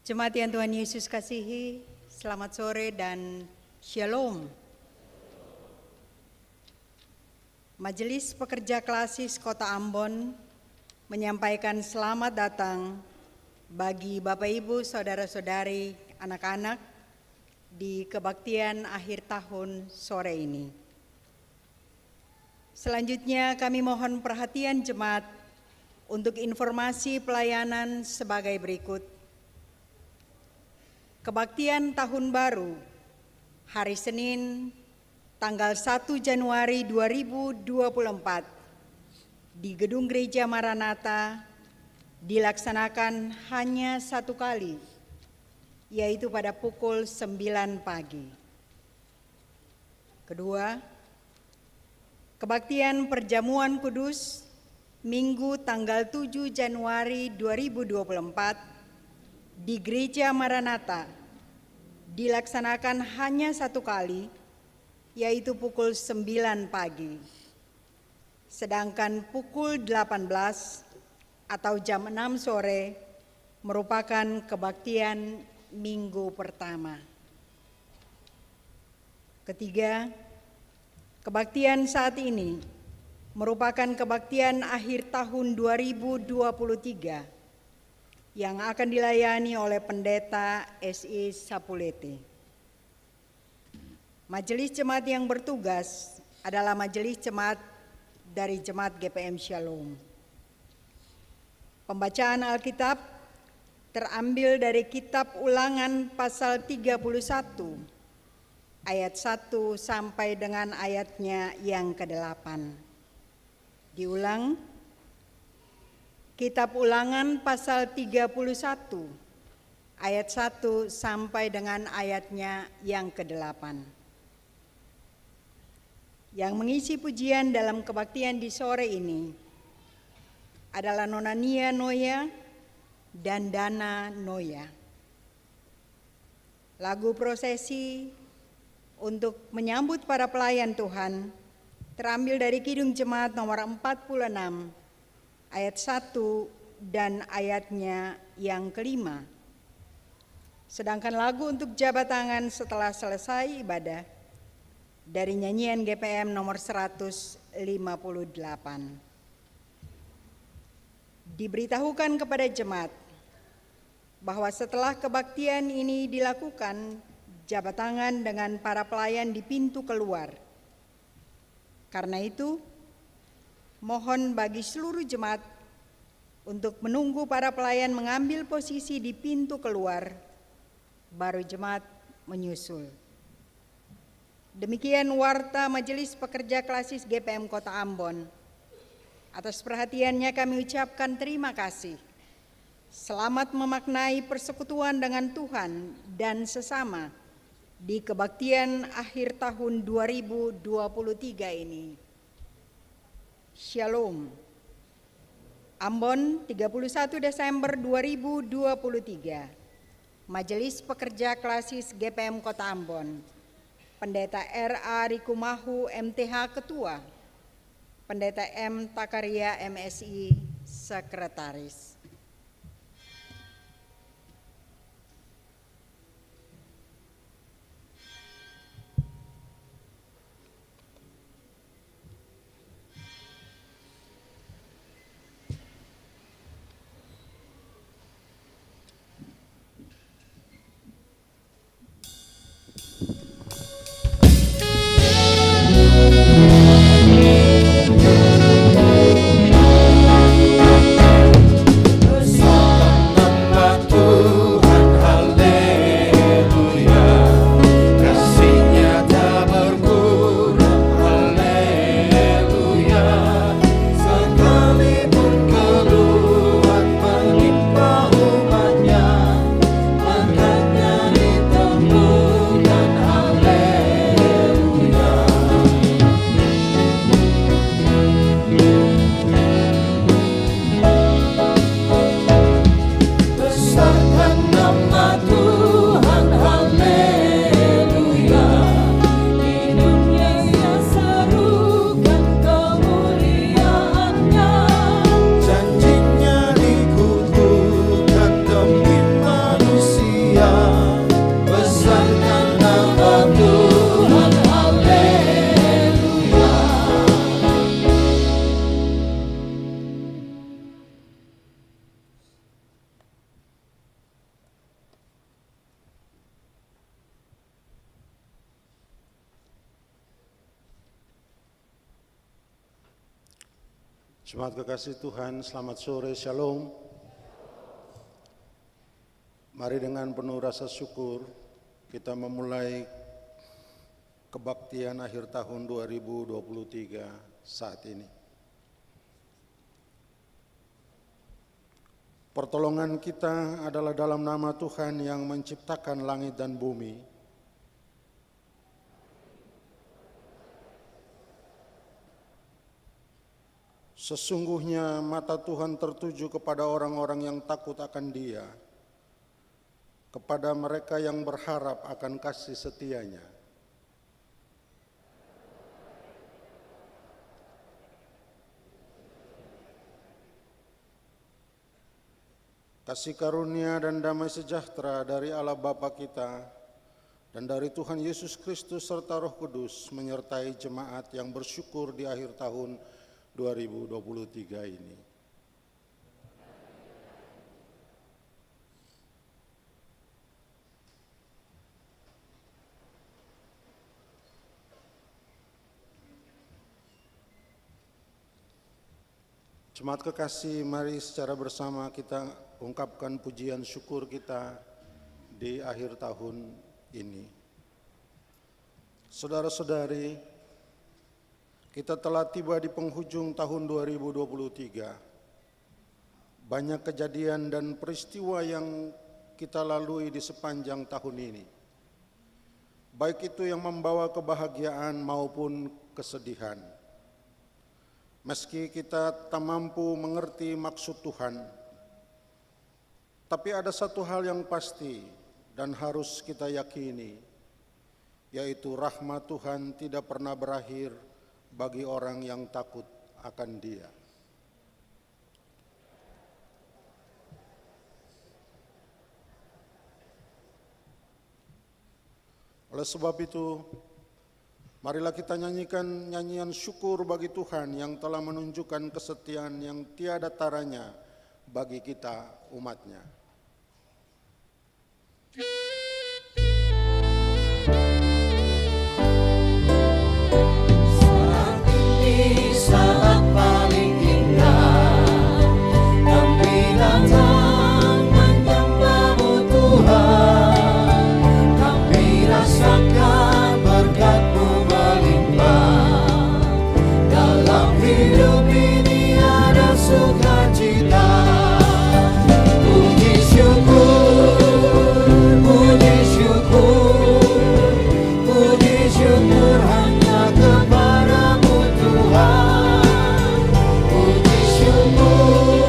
Jemaat yang Tuhan Yesus kasihi, selamat sore dan shalom. Majelis Pekerja Klasis Kota Ambon menyampaikan selamat datang bagi Bapak Ibu, Saudara-saudari, anak-anak di kebaktian akhir tahun sore ini. Selanjutnya kami mohon perhatian jemaat untuk informasi pelayanan sebagai berikut. Kebaktian Tahun Baru, hari Senin, tanggal 1 Januari 2024, di Gedung Gereja Maranatha dilaksanakan hanya satu kali, yaitu pada pukul 9 pagi. Kedua, Kebaktian Perjamuan Kudus, Minggu tanggal 7 Januari 2024, di Gereja Maranatha dilaksanakan hanya satu kali, yaitu pukul 9 pagi. Sedangkan pukul 18 atau jam 6 sore merupakan kebaktian minggu pertama. Ketiga, kebaktian saat ini merupakan kebaktian akhir tahun 2023 yang akan dilayani oleh Pendeta S.I. Sapulete. Majelis jemaat yang bertugas adalah majelis jemaat dari Jemaat GPM Shalom. Pembacaan Alkitab terambil dari Kitab Ulangan pasal 31 ayat 1 sampai dengan ayatnya yang ke-8. Diulang, Kitab Ulangan pasal 31 ayat 1 sampai dengan ayatnya yang ke-8. Yang mengisi pujian dalam kebaktian di sore ini adalah Nona Nia Noya dan Dana Noya. Lagu prosesi untuk menyambut para pelayan Tuhan terambil dari Kidung Jemaat nomor 46 ayat 1 dan ayatnya yang ke-5. Sedangkan lagu untuk jabat tangan setelah selesai ibadah dari nyanyian GPM nomor 158. Diberitahukan kepada jemaat bahwa setelah kebaktian ini dilakukan, jabat tangan dengan para pelayan di pintu keluar. Karena itu, mohon bagi seluruh jemaat untuk menunggu para pelayan mengambil posisi di pintu keluar, baru jemaat menyusul. Demikian warta Majelis Pekerja Klasis GPM Kota Ambon. Atas perhatiannya kami ucapkan terima kasih. Selamat memaknai persekutuan dengan Tuhan dan sesama di kebaktian akhir tahun 2023 ini. Shalom. Ambon, 31 Desember 2023. Majelis Pekerja Klasis GPM Kota Ambon. Pendeta R.A. Rikumahu MTH Ketua. Pendeta M. Takaria MSI Sekretaris. Jemaat kekasih Tuhan, selamat sore, Shalom. Mari dengan penuh rasa syukur kita memulai kebaktian akhir tahun 2023 saat ini. Pertolongan kita adalah dalam nama Tuhan yang menciptakan langit dan bumi. Sesungguhnya mata Tuhan tertuju kepada orang-orang yang takut akan Dia, kepada mereka yang berharap akan kasih setia-Nya. Kasih karunia dan damai sejahtera dari Allah Bapa kita dan dari Tuhan Yesus Kristus serta Roh Kudus menyertai jemaat yang bersyukur di akhir tahun 2023 ini. Jemaat kekasih, mari secara bersama kita ungkapkan pujian syukur kita di akhir tahun ini. Saudara-saudari, kita telah tiba di penghujung tahun 2023. Banyak kejadian dan peristiwa yang kita lalui di sepanjang tahun ini. Baik itu yang membawa kebahagiaan maupun kesedihan. Meski kita tak mampu mengerti maksud Tuhan, tapi ada satu hal yang pasti dan harus kita yakini, yaitu rahmat Tuhan tidak pernah berakhir bagi orang yang takut akan Dia. Oleh sebab itu, marilah kita nyanyikan nyanyian syukur bagi Tuhan yang telah menunjukkan kesetiaan yang tiada taranya bagi kita umat-Nya. Saat paling indah, kami datang menyembah-Mu Tuhan. Kami rasakan berkat-Mu melimpah. Dalam hidup ini ada sukacita. Puji syukur, puji syukur, puji syukur hanya kepada-Mu Tuhan. Puji syukur,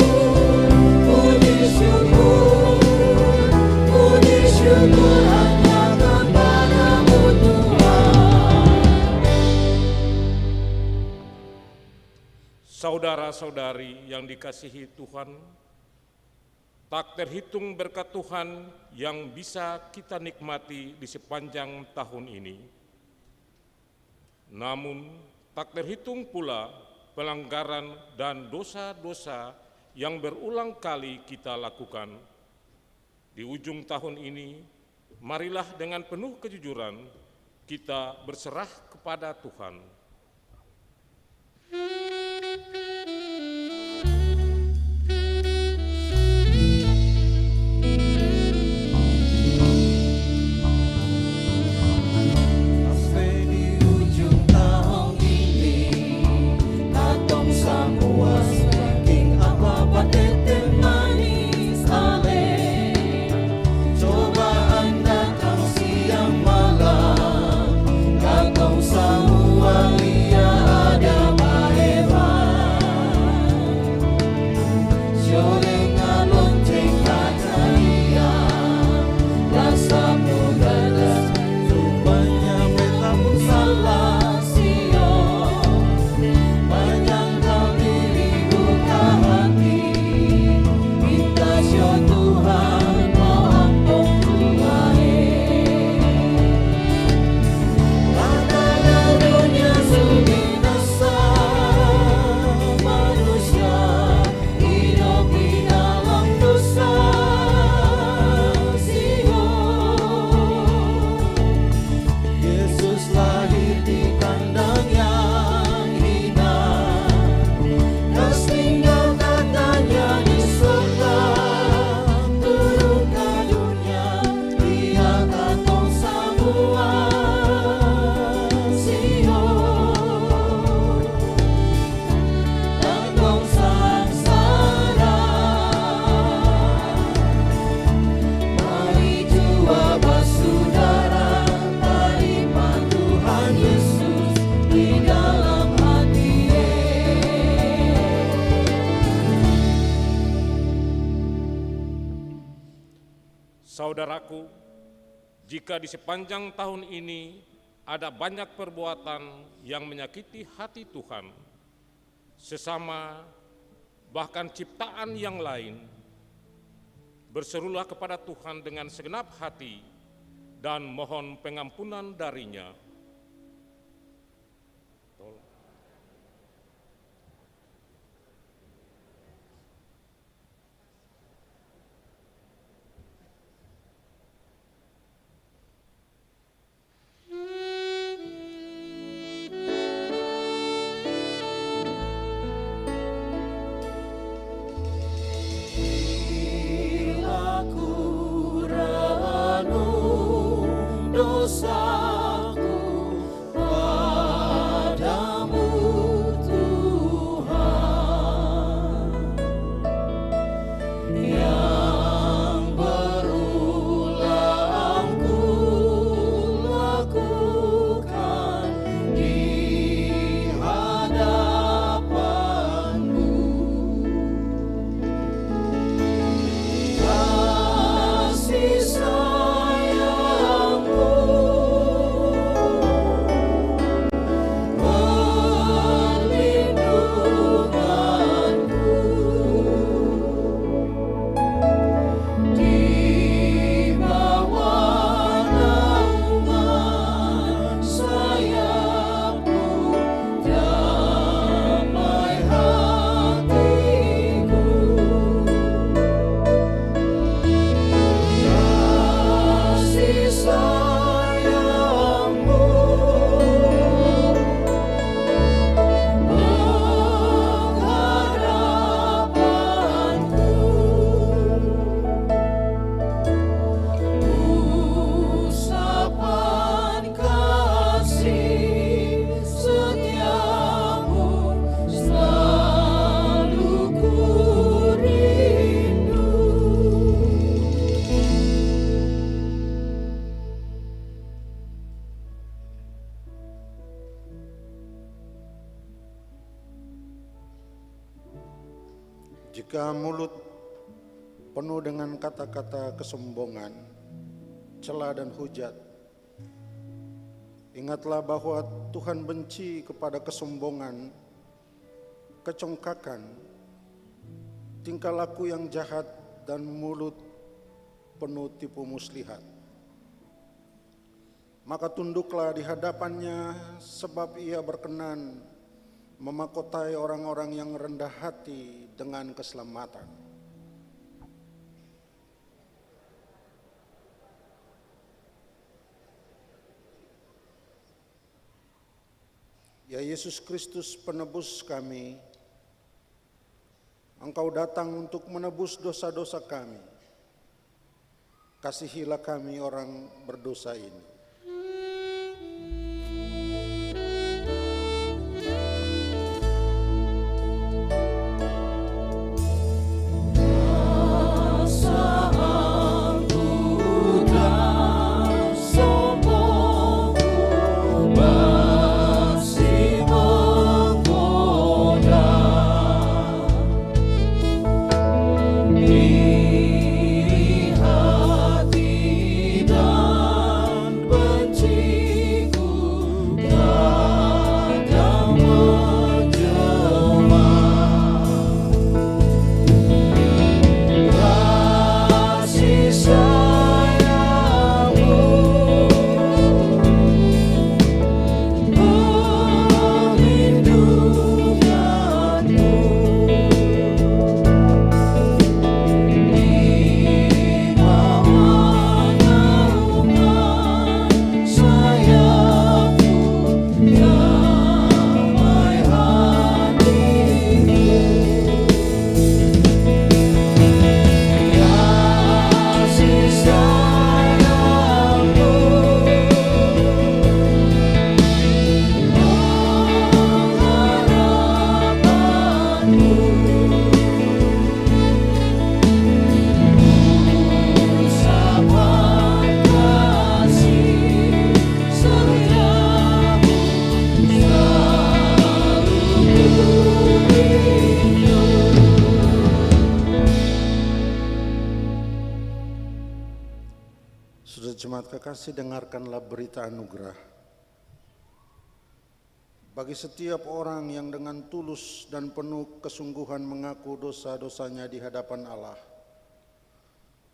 puji syukur, puji syukur hanya kepada-Mu Tuhan. Saudara-saudari yang dikasihi Tuhan, tak terhitung berkat Tuhan yang bisa kita nikmati di sepanjang tahun ini. Namun, tak terhitung pula pelanggaran dan dosa-dosa yang berulang kali kita lakukan. Di ujung tahun ini, marilah dengan penuh kejujuran kita berserah kepada Tuhan. Sampai di ujung tahun ini, katong semua saking apa-apa teteh manis ale. Cobaan datang siang malam, katong semua lia ada bae Saudaraku, jika di sepanjang tahun ini ada banyak perbuatan yang menyakiti hati Tuhan, sesama bahkan ciptaan yang lain, berserulah kepada Tuhan dengan segenap hati dan mohon pengampunan darinya. Dosaku padamu Tuhan, yang berulang ku lakukan di hadapan-Mu. Kasih sayang-Mu Jika mulut penuh dengan kata-kata kesombongan, cela dan hujat, ingatlah bahwa Tuhan benci kepada kesombongan, kecongkakan, tingkah laku yang jahat, dan mulut penuh tipu muslihat. Maka tunduklah di hadapannya, sebab Ia berkenan memahkotai orang-orang yang rendah hati dengan keselamatan. Ya Yesus Kristus, penebus kami, Engkau datang untuk menebus dosa-dosa kami. Kasihilah kami orang berdosa ini. Di hati dan jemaat kekasih, dengarkanlah berita anugerah. Bagi setiap orang yang dengan tulus dan penuh kesungguhan mengaku dosa-dosanya di hadapan Allah,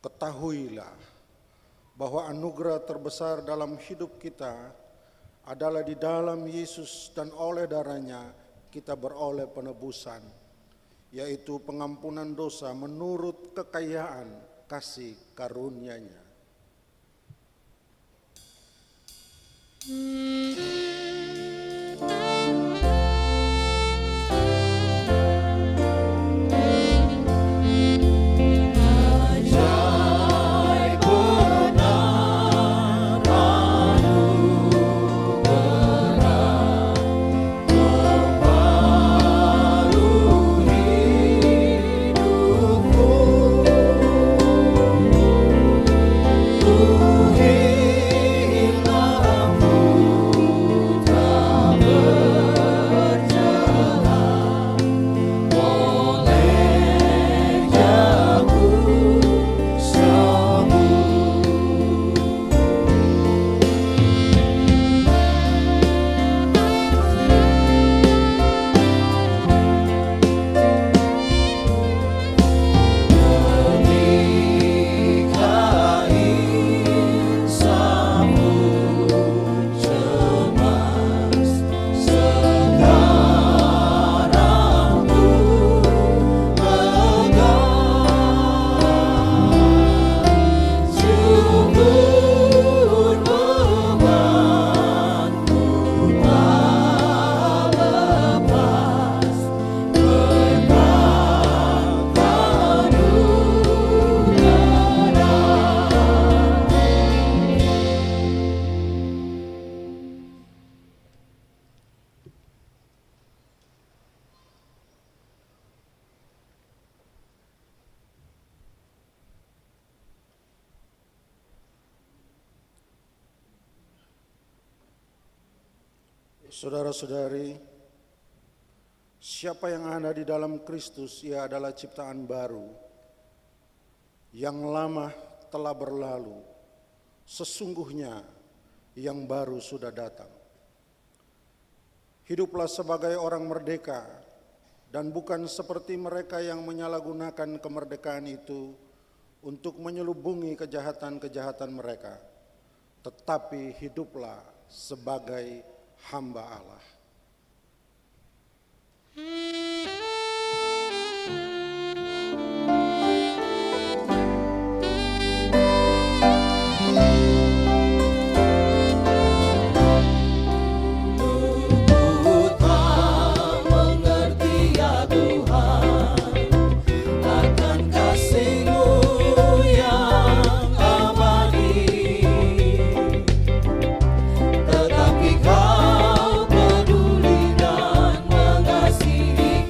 ketahuilah bahwa anugerah terbesar dalam hidup kita adalah di dalam Yesus, dan oleh darahnya kita beroleh penebusan, yaitu pengampunan dosa menurut kekayaan kasih karunia-Nya. Saudara-saudari, siapa yang ada di dalam Kristus, ia adalah ciptaan baru. Yang lama telah berlalu, sesungguhnya yang baru sudah datang. Hiduplah sebagai orang merdeka, dan bukan seperti mereka yang menyalahgunakan kemerdekaan itu untuk menyelubungi kejahatan-kejahatan mereka, tetapi hiduplah sebagai hamba Allah. Tetapi kau peduli dan mengasihi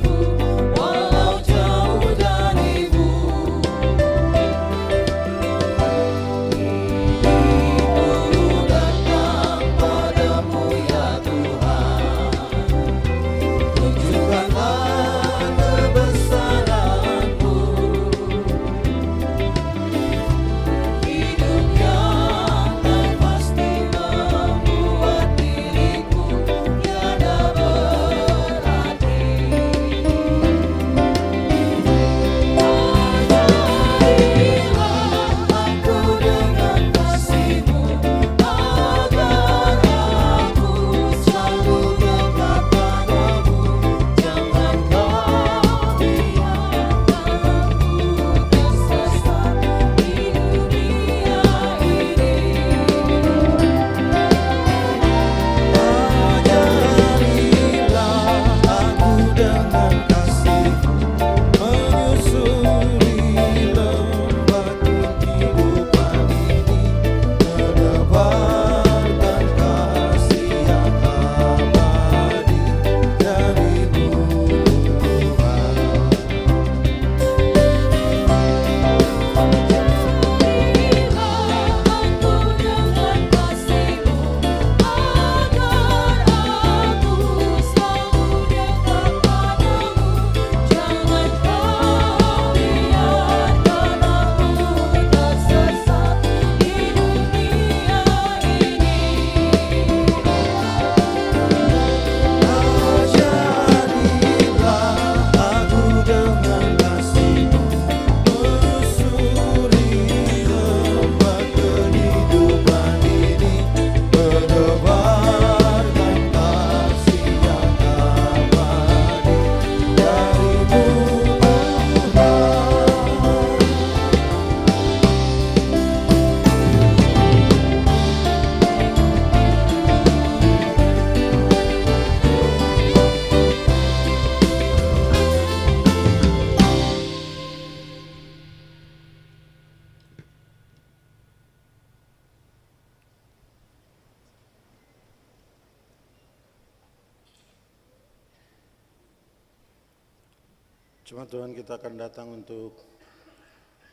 Jemaat Tuhan, kita akan datang untuk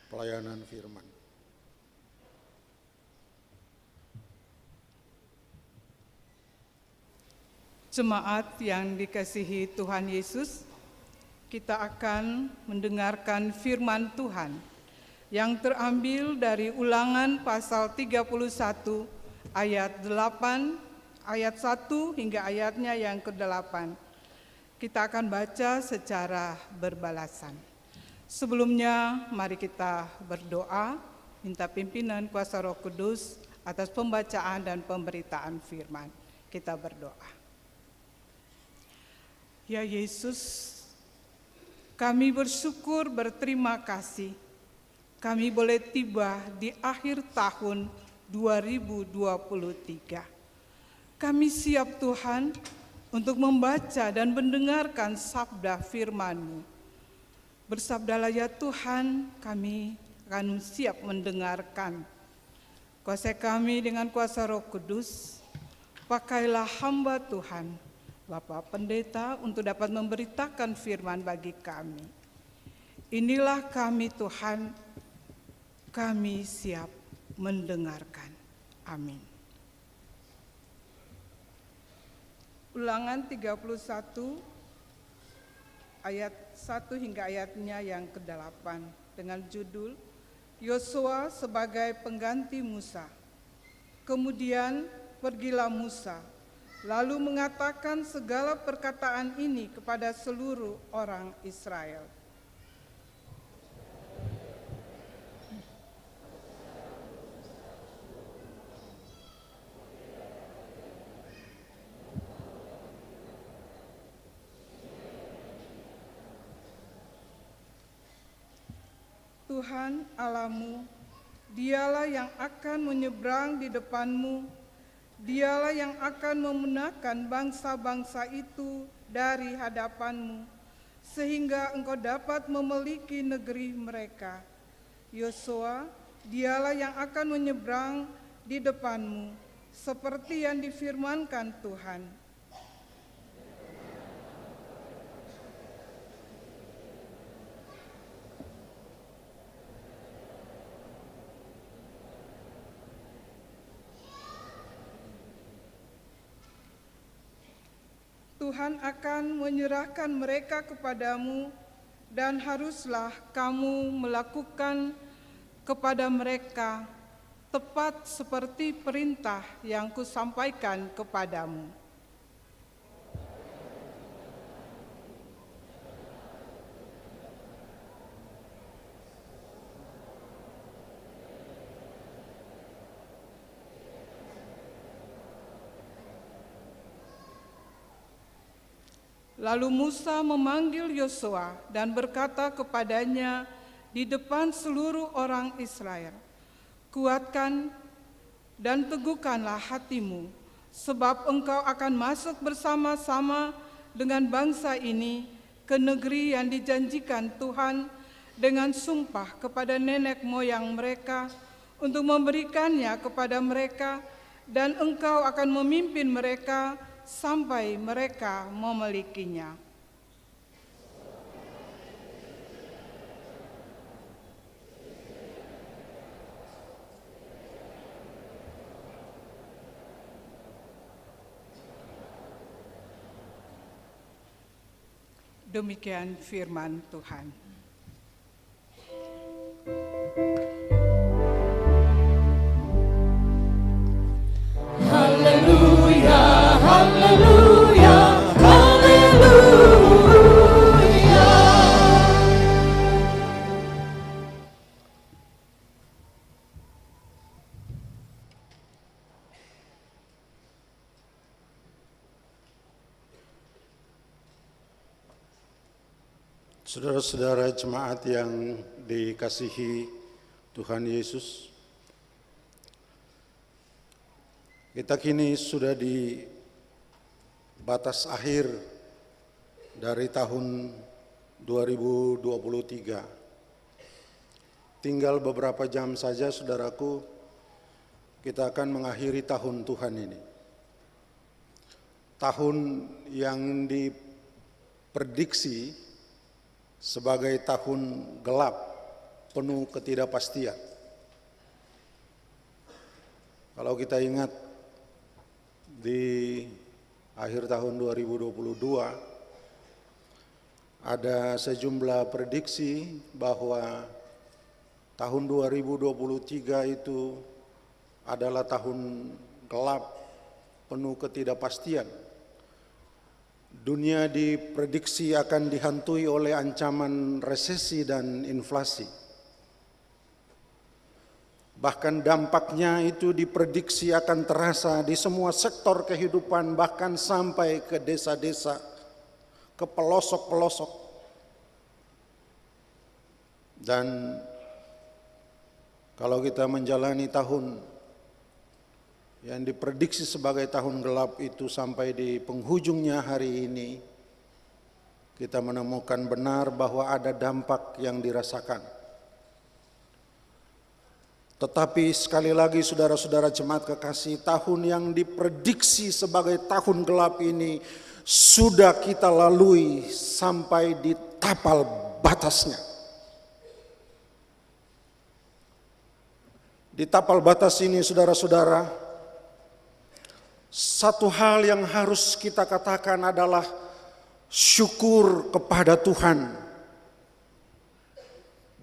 pelayanan firman. Jemaat yang dikasihi Tuhan Yesus, kita akan mendengarkan firman Tuhan yang terambil dari Ulangan pasal 31 ayat 8, ayat 1 hingga ayatnya yang ke-8. Kita akan baca secara berbalasan. Sebelumnya, mari kita berdoa, minta pimpinan kuasa Roh Kudus atas pembacaan dan pemberitaan firman. Kita berdoa. Ya Yesus, kami bersyukur, berterima kasih. Kami boleh tiba di akhir tahun 2023. Kami siap Tuhan untuk membaca dan mendengarkan sabda firman-Mu. Bersabdalah ya Tuhan, kami akan siap mendengarkan. Kuasai kami dengan kuasa Roh Kudus, pakailah hamba Tuhan, Bapak Pendeta, untuk dapat memberitakan firman bagi kami. Inilah kami Tuhan, kami siap mendengarkan. Amin. Ulangan 31 ayat 1 hingga ayatnya yang ke-8 dengan judul Yosua sebagai pengganti Musa. Kemudian pergilah Musa, lalu mengatakan segala perkataan ini kepada seluruh orang Israel. Tuhan Allahmu, Dialah yang akan menyeberang di depanmu, Dialah yang akan memenangkan bangsa-bangsa itu dari hadapanmu, sehingga engkau dapat memiliki negeri mereka. Yosua, Dialah yang akan menyeberang di depanmu, seperti yang difirmankan Tuhan. Tuhan akan menyerahkan mereka kepadamu, dan haruslah kamu melakukan kepada mereka tepat seperti perintah yang kusampaikan kepadamu. Lalu Musa memanggil Yosua dan berkata kepadanya di depan seluruh orang Israel, "Kuatkan dan teguhkanlah hatimu, sebab engkau akan masuk bersama-sama dengan bangsa ini ke negeri yang dijanjikan Tuhan dengan sumpah kepada nenek moyang mereka untuk memberikannya kepada mereka, dan engkau akan memimpin mereka sampai mereka memilikinya." Demikian firman Tuhan. Haleluya, haleluya, haleluya. Saudara-saudara jemaat yang dikasihi Tuhan Yesus, kita kini sudah di batas akhir dari tahun 2023. Tinggal beberapa jam saja, saudaraku, kita akan mengakhiri tahun Tuhan ini. Tahun yang diprediksi sebagai tahun gelap penuh ketidakpastian. Kalau kita ingat di akhir tahun 2022 ada sejumlah prediksi bahwa tahun 2023 itu adalah tahun gelap penuh ketidakpastian. Dunia diprediksi akan dihantui oleh ancaman resesi dan inflasi. Bahkan dampaknya itu diprediksi akan terasa di semua sektor kehidupan, bahkan sampai ke desa-desa, ke pelosok-pelosok. Dan kalau kita menjalani tahun yang diprediksi sebagai tahun gelap itu sampai di penghujungnya hari ini, kita menemukan benar bahwa ada dampak yang dirasakan. Tetapi sekali lagi saudara-saudara jemaat kekasih, tahun yang diprediksi sebagai tahun gelap ini sudah kita lalui sampai di tapal batasnya. Di tapal batas ini saudara-saudara, satu hal yang harus kita katakan adalah syukur kepada Tuhan.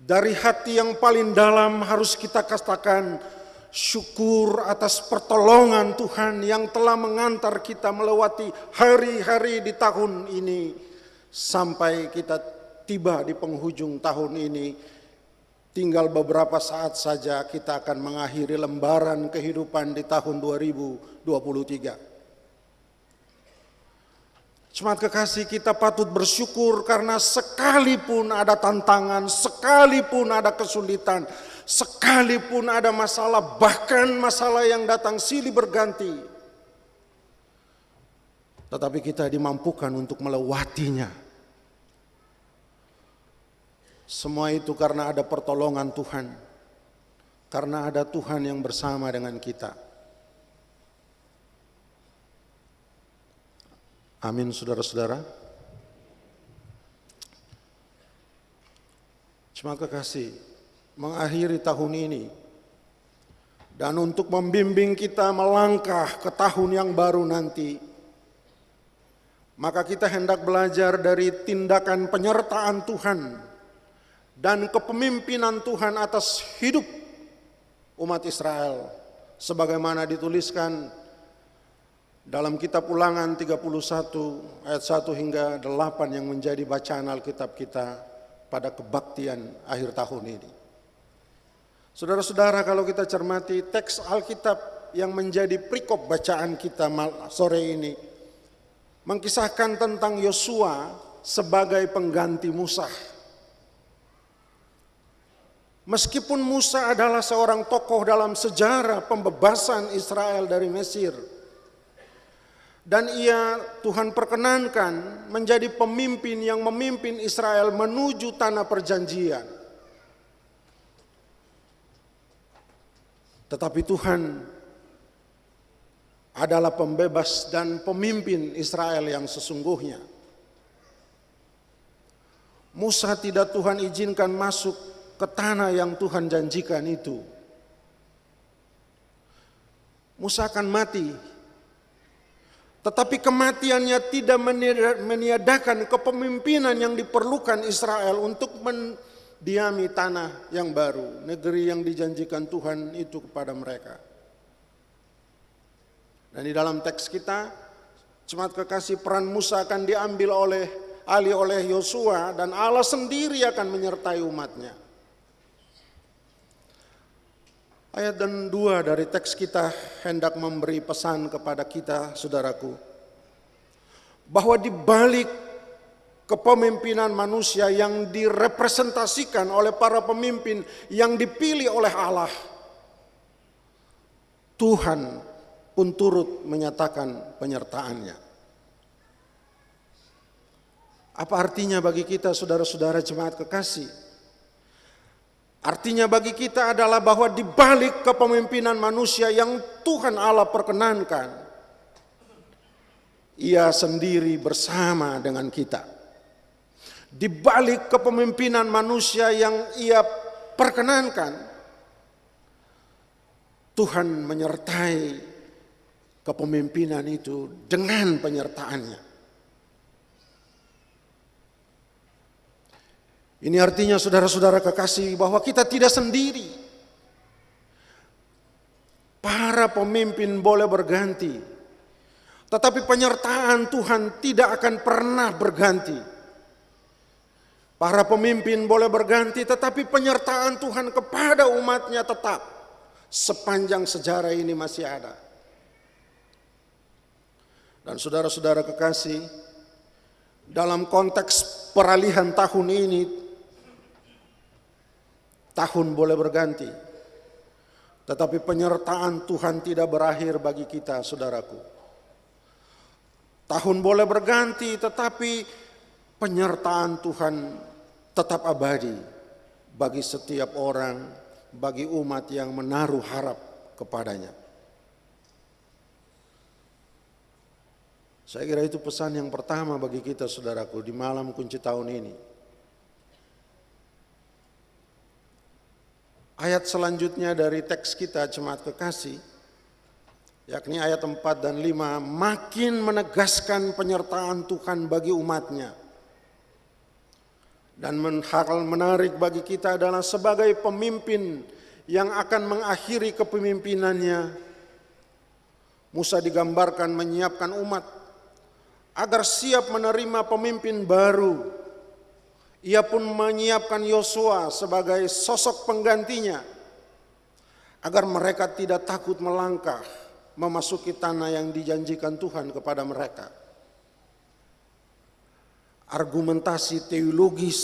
Dari hati yang paling dalam harus kita katakan syukur atas pertolongan Tuhan yang telah mengantar kita melewati hari-hari di tahun ini sampai kita tiba di penghujung tahun ini. Tinggal beberapa saat saja kita akan mengakhiri lembaran kehidupan di tahun 2023. Jemaat kekasih, kita patut bersyukur karena sekalipun ada tantangan, sekalipun ada kesulitan, sekalipun ada masalah, bahkan masalah yang datang silih berganti, tetapi kita dimampukan untuk melewatinya. Semua itu karena ada pertolongan Tuhan, karena ada Tuhan yang bersama dengan kita. Amin, saudara-saudara. Jemaat kekasih, mengakhiri tahun ini dan untuk membimbing kita melangkah ke tahun yang baru nanti, maka kita hendak belajar dari tindakan penyertaan Tuhan dan kepemimpinan Tuhan atas hidup umat Israel, sebagaimana dituliskan dalam kitab Ulangan 31 ayat 1 hingga 8 yang menjadi bacaan Alkitab kita pada kebaktian akhir tahun ini. Saudara-saudara, kalau kita cermati teks Alkitab yang menjadi perikop bacaan kita sore ini mengkisahkan tentang Yosua sebagai pengganti Musa. Meskipun Musa adalah seorang tokoh dalam sejarah pembebasan Israel dari Mesir, dan Tuhan perkenankan menjadi pemimpin yang memimpin Israel menuju tanah perjanjian. Tetapi Tuhan adalah pembebas dan pemimpin Israel yang sesungguhnya. Musa tidak Tuhan izinkan masuk ke tanah yang Tuhan janjikan itu. Musa akan mati. Tetapi kematiannya tidak meniadakan kepemimpinan yang diperlukan Israel untuk mendiami tanah yang baru, negeri yang dijanjikan Tuhan itu kepada mereka. Dan di dalam teks kita, jemaat kekasih, peran Musa akan diambil alih oleh Yosua dan Allah sendiri akan menyertai umatnya. Ayat 2 dari teks kita hendak memberi pesan kepada kita, saudaraku, bahwa di balik kepemimpinan manusia yang direpresentasikan oleh para pemimpin yang dipilih oleh Allah, Tuhan pun turut menyatakan penyertaannya. Apa artinya bagi kita, saudara-saudara jemaat kekasih? Artinya bagi kita adalah bahwa di balik kepemimpinan manusia yang Tuhan Allah perkenankan, Ia sendiri bersama dengan kita. di balik kepemimpinan manusia yang ia perkenankan, Tuhan menyertai kepemimpinan itu dengan penyertaannya. Ini artinya saudara-saudara kekasih bahwa kita tidak sendiri. Para pemimpin boleh berganti, tetapi penyertaan Tuhan tidak akan pernah berganti. Para pemimpin boleh berganti, tetapi penyertaan Tuhan kepada umatnya tetap sepanjang sejarah ini masih ada. Dan saudara-saudara kekasih, dalam konteks peralihan tahun ini, tahun boleh berganti, tetapi penyertaan Tuhan tidak berakhir bagi kita, saudaraku. Tahun boleh berganti, tetapi penyertaan Tuhan tetap abadi bagi setiap orang, bagi umat yang menaruh harap kepadanya. Saya kira itu pesan yang pertama bagi kita, saudaraku, di malam kunci tahun ini. Ayat selanjutnya dari teks kita, jemaat kekasih, yakni ayat 4 dan 5, makin menegaskan penyertaan Tuhan bagi umatnya. Dan hal menarik bagi kita adalah sebagai pemimpin yang akan mengakhiri kepemimpinannya, Musa digambarkan menyiapkan umat agar siap menerima pemimpin baru. Ia pun menyiapkan Yosua sebagai sosok penggantinya, agar mereka tidak takut melangkah memasuki tanah yang dijanjikan Tuhan kepada mereka. Argumentasi teologis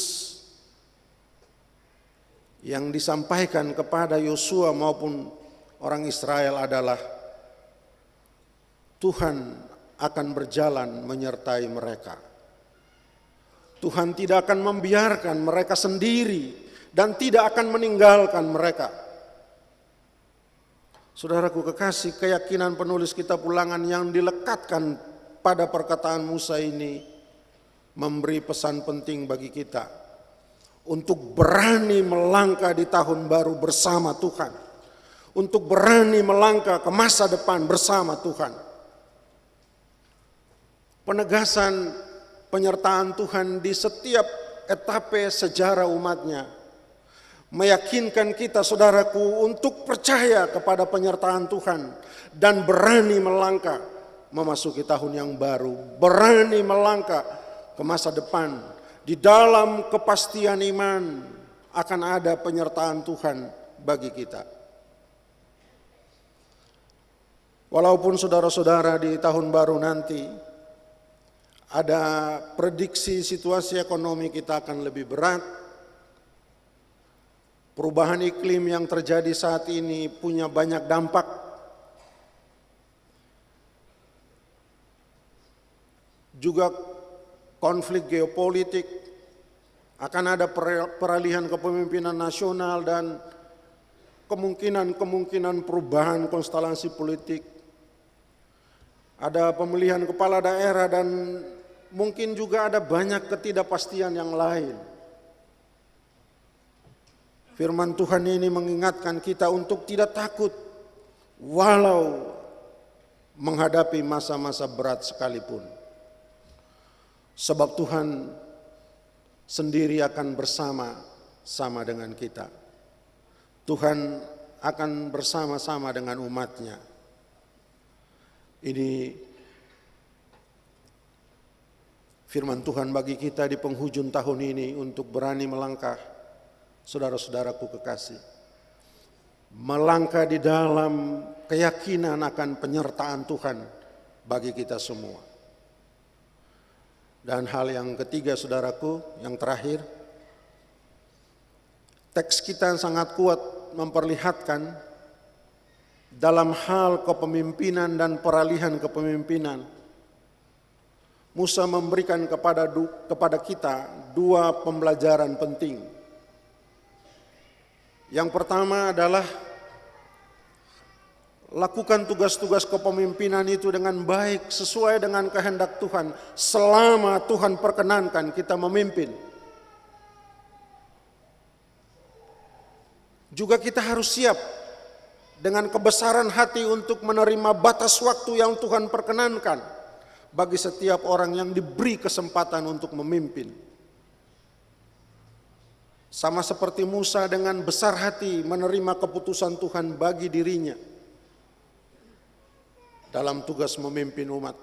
yang disampaikan kepada Yosua maupun orang Israel adalah Tuhan akan berjalan menyertai mereka. Tuhan tidak akan membiarkan mereka sendiri dan tidak akan meninggalkan mereka. Saudaraku kekasih, keyakinan penulis kitab Ulangan yang dilekatkan pada perkataan Musa ini memberi pesan penting bagi kita untuk berani melangkah di tahun baru bersama Tuhan, untuk berani melangkah ke masa depan bersama Tuhan. Penegasan penyertaan Tuhan di setiap etape sejarah umatnya meyakinkan kita, saudaraku, untuk percaya kepada penyertaan Tuhan dan berani melangkah memasuki tahun yang baru, berani melangkah ke masa depan di dalam kepastian iman akan ada penyertaan Tuhan bagi kita. Walaupun saudara-saudara di tahun baru nanti ada prediksi situasi ekonomi kita akan lebih berat, perubahan iklim yang terjadi saat ini punya banyak dampak. Juga konflik geopolitik, akan ada peralihan kepemimpinan nasional dan kemungkinan perubahan konstelasi politik. Ada pemilihan kepala daerah dan mungkin juga ada banyak ketidakpastian yang lain. Firman Tuhan ini mengingatkan kita untuk tidak takut walau menghadapi masa-masa berat sekalipun. Sebab Tuhan sendiri akan bersama-sama dengan kita. Tuhan akan bersama-sama dengan umatnya. Ini firman Tuhan bagi kita di penghujung tahun ini untuk berani melangkah, saudara-saudaraku kekasih. Melangkah di dalam keyakinan akan penyertaan Tuhan bagi kita semua. Dan hal yang ketiga, saudaraku, yang terakhir, teks kita sangat kuat memperlihatkan dalam hal kepemimpinan dan peralihan kepemimpinan. Musa memberikan kepada kita dua pembelajaran penting. Yang pertama adalah lakukan tugas-tugas kepemimpinan itu dengan baik sesuai dengan kehendak Tuhan selama Tuhan perkenankan kita memimpin. juga kita harus siap dengan kebesaran hati untuk menerima batas waktu yang Tuhan perkenankan bagi setiap orang yang diberi kesempatan untuk memimpin. Sama seperti Musa dengan besar hati menerima keputusan Tuhan bagi dirinya dalam tugas memimpin umat.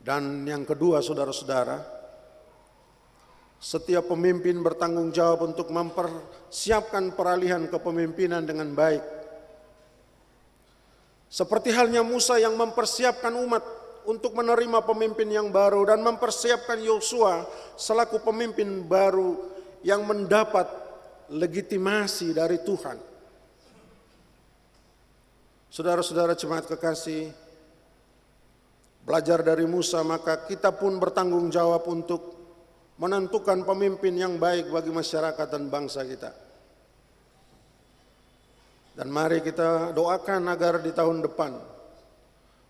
Dan yang kedua, saudara-saudara, setiap pemimpin bertanggung jawab untuk mempersiapkan peralihan kepemimpinan dengan baik. Seperti halnya Musa yang mempersiapkan umat untuk menerima pemimpin yang baru dan mempersiapkan Yosua selaku pemimpin baru yang mendapat legitimasi dari Tuhan. Saudara-saudara jemaat kekasih, belajar dari Musa, maka kita pun bertanggung jawab untuk menentukan pemimpin yang baik bagi masyarakat dan bangsa kita. Dan mari kita doakan agar di tahun depan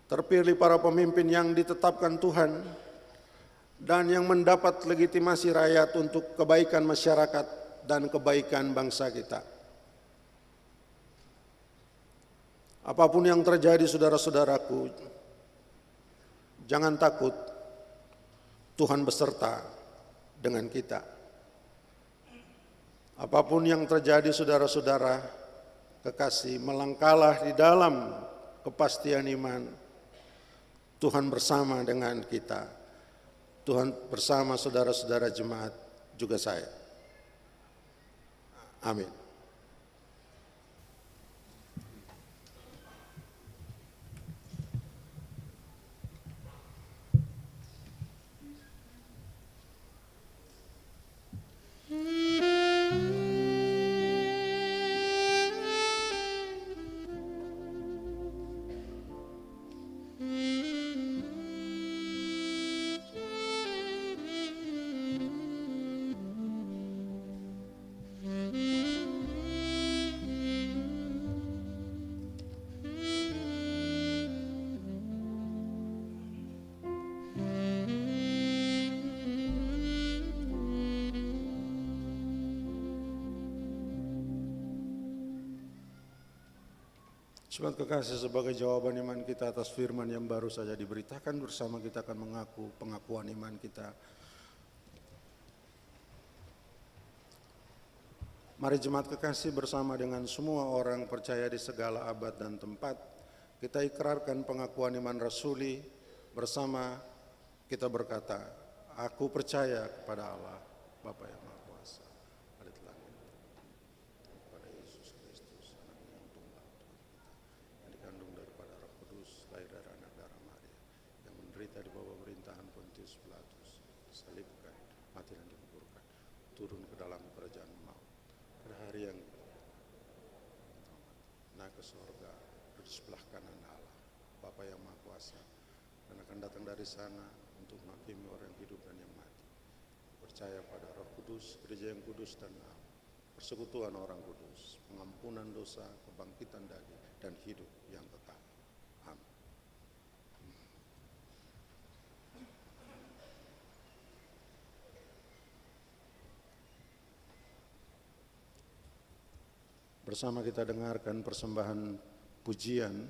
terpilih para pemimpin yang ditetapkan Tuhan dan yang mendapat legitimasi rakyat untuk kebaikan masyarakat dan kebaikan bangsa kita. Apapun yang terjadi, saudara-saudaraku, jangan takut, Tuhan beserta dengan kita. Apapun yang terjadi, saudara-saudara kekasih, melangkahlah di dalam kepastian iman. Tuhan bersama dengan kita. Tuhan bersama saudara-saudara jemaat, juga saya. Amin. Jemaat kekasih, sebagai jawaban iman kita atas firman yang baru saja diberitakan, bersama kita akan mengaku pengakuan iman kita. Mari jemaat kekasih, bersama dengan semua orang percaya di segala abad dan tempat, kita ikrarkan pengakuan iman rasuli. Bersama kita berkata, aku percaya kepada Allah, Bapa yang Maha Kuasa, Bapa di langit, kepada Yesus Kristus, Anak yang tunggal Tuhan kita, yang dikandung daripada Roh Kudus, lahir dari anak darah Maria, yang menderita di bawah pemerintahan Pontius Pilatus, disalibkan, mati dan dikuburkan, turun ke dalam kerajaan maut. Pada hari yang naik ke sorga, di sebelah kanan Allah, Bapa yang Maha Kuasa, dan akan datang dari sana untuk menghakimi orang yang hidup dan yang mati. Percaya pada Roh Kudus, gereja yang kudus dan am, persekutuan orang kudus, pengampunan dosa, kebangkitan daging, dan hidup yang kekal. Amin. Bersama kita dengarkan persembahan pujian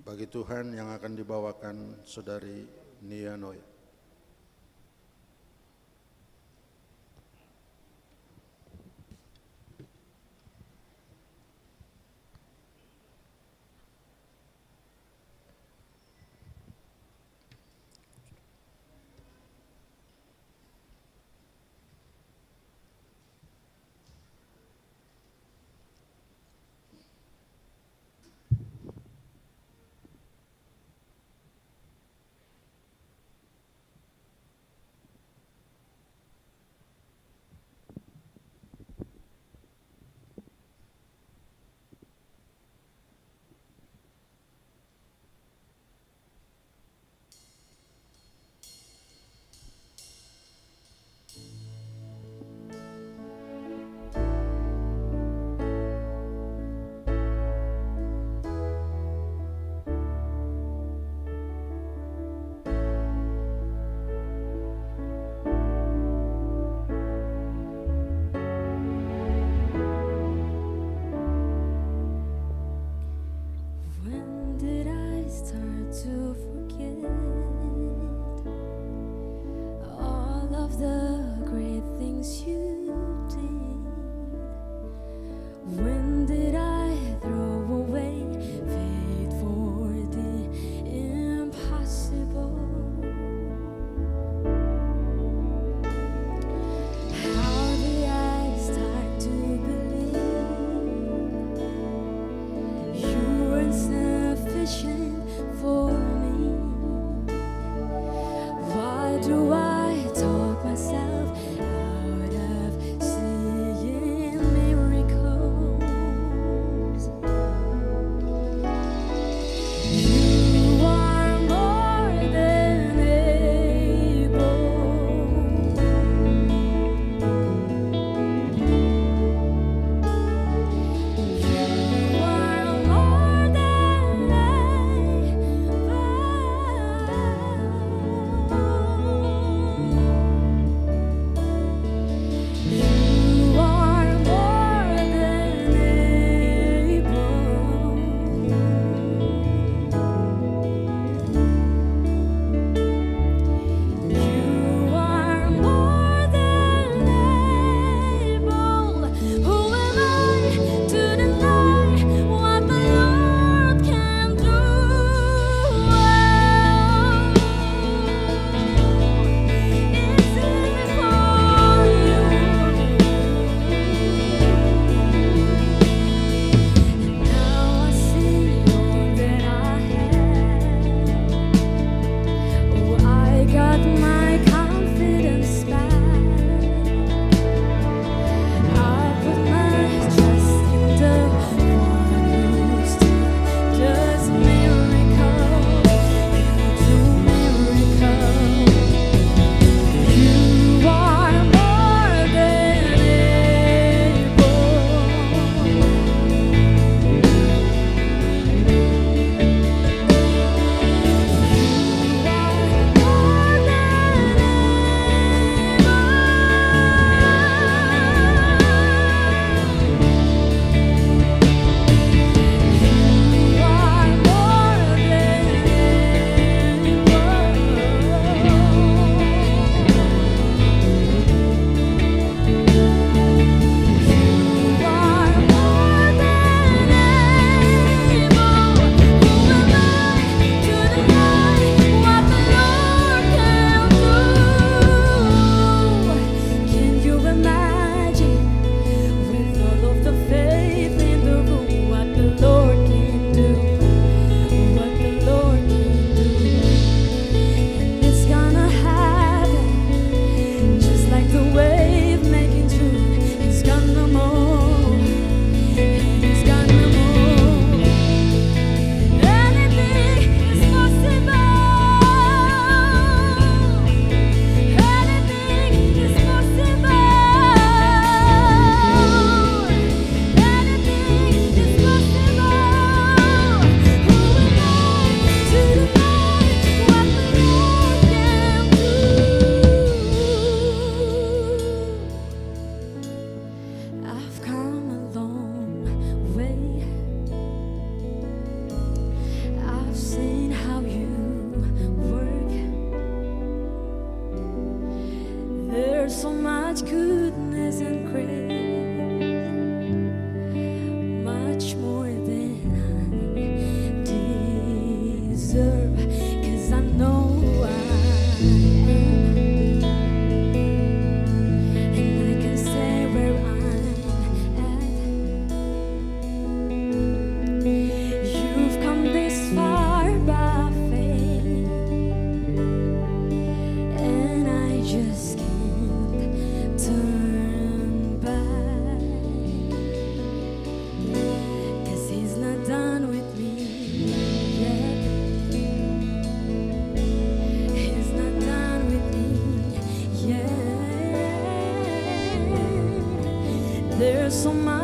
bagi Tuhan yang akan dibawakan Saudari Nia Noya.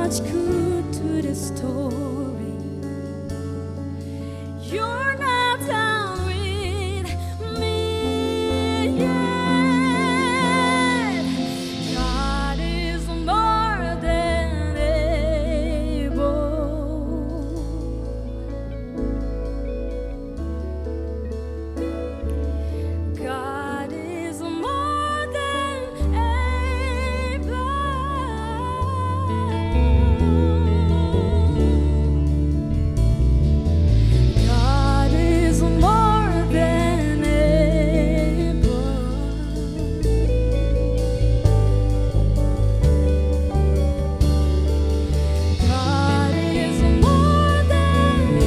much good to the story. You're not done with me yet. God is more than able. God is more than able. God is more than able. God is more than able.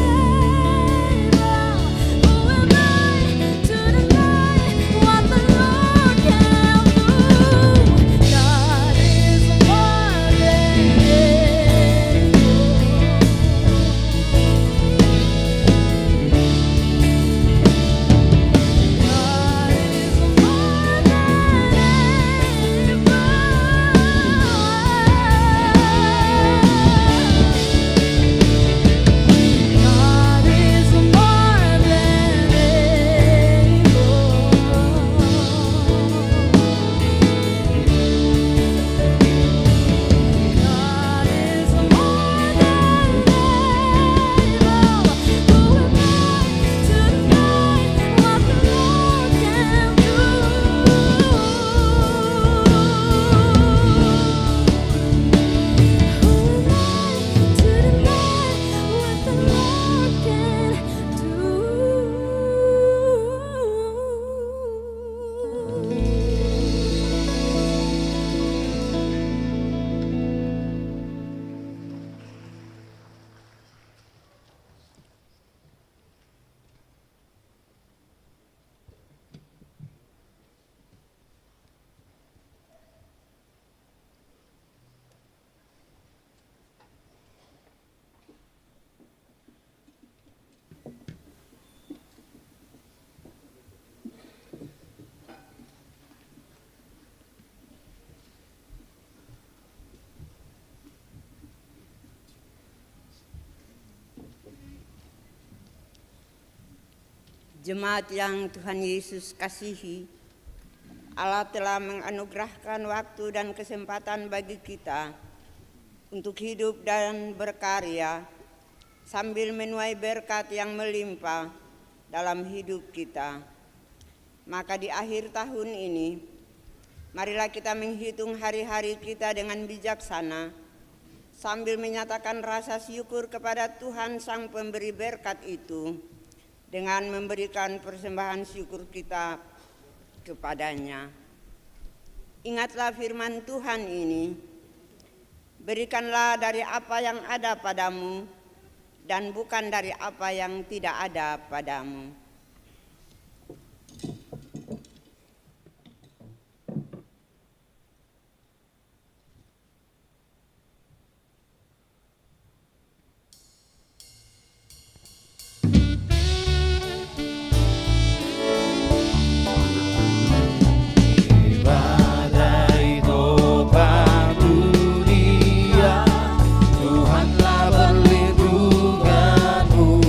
Who am I to deny what the Lord can do? God is more than able. God is more Jemaat yang Tuhan Yesus kasihi, Allah telah menganugerahkan waktu dan kesempatan bagi kita untuk hidup dan berkarya sambil menuai berkat yang melimpah dalam hidup kita. Maka di akhir tahun ini, marilah kita menghitung hari-hari kita dengan bijaksana sambil menyatakan rasa syukur kepada Tuhan Sang Pemberi berkat itu dengan memberikan persembahan syukur kita kepadanya. Ingatlah firman Tuhan ini, berikanlah dari apa yang ada padamu dan bukan dari apa yang tidak ada padamu. Badai topan dunia, Tuhanlah perlindunganmu.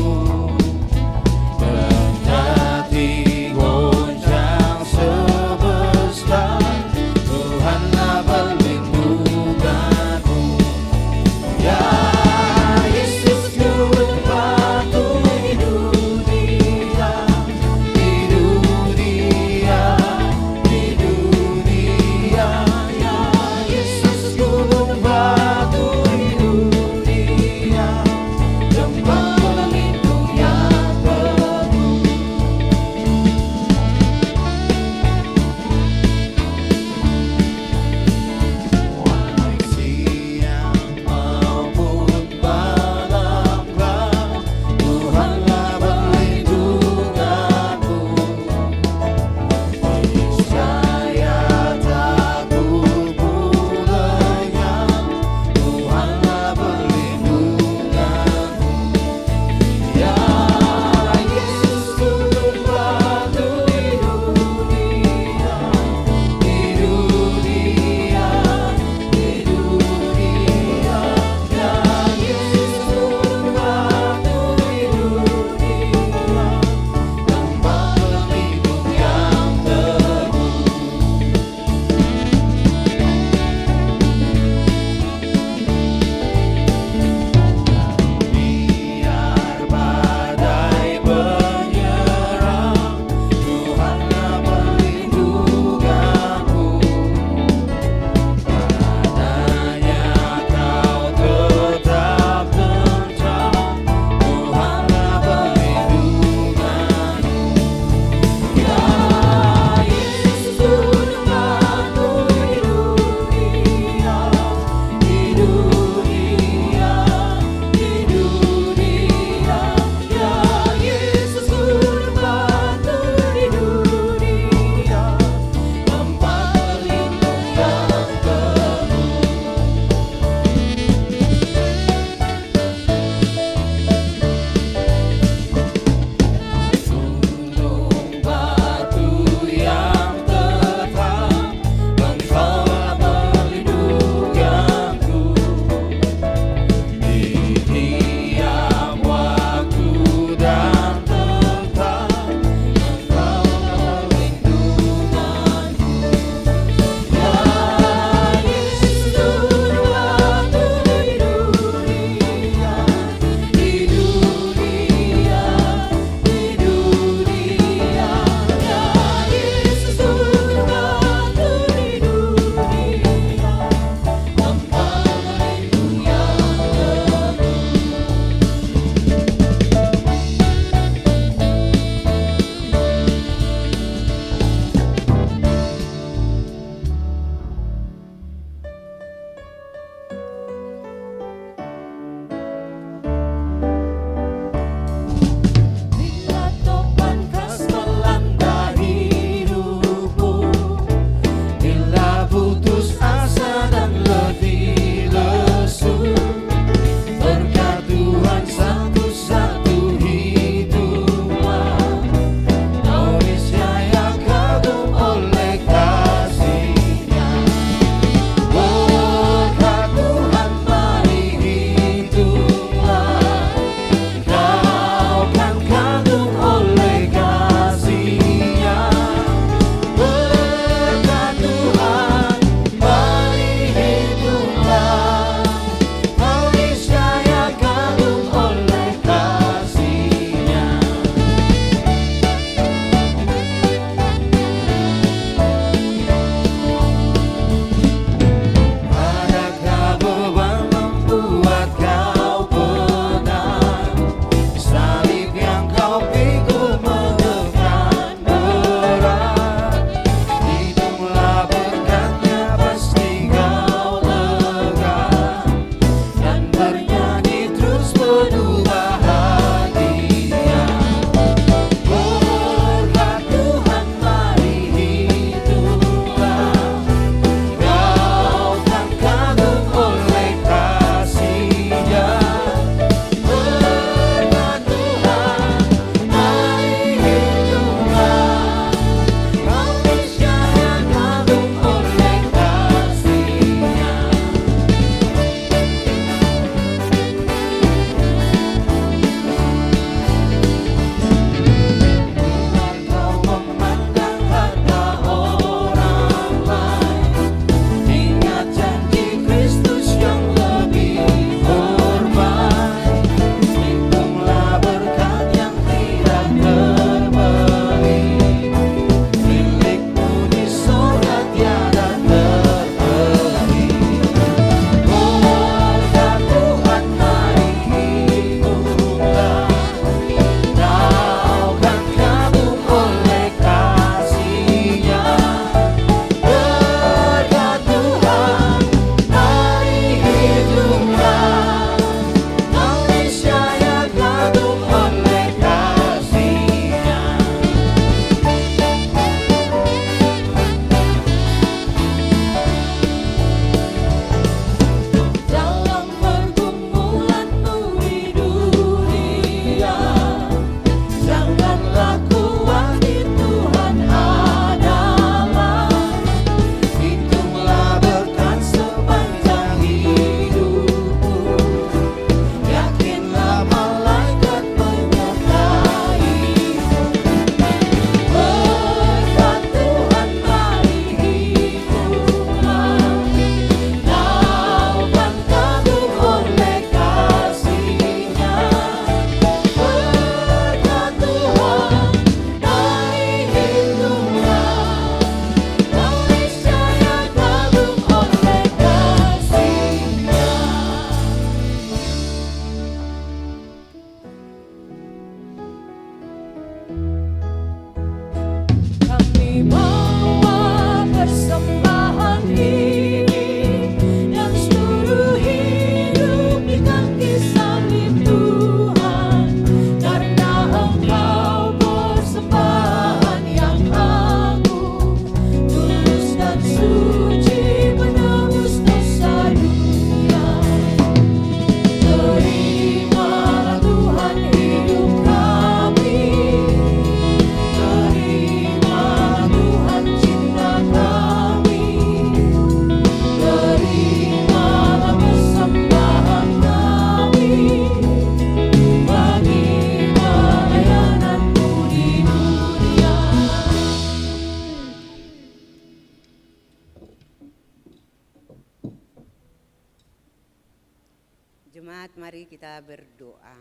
Mari kita berdoa.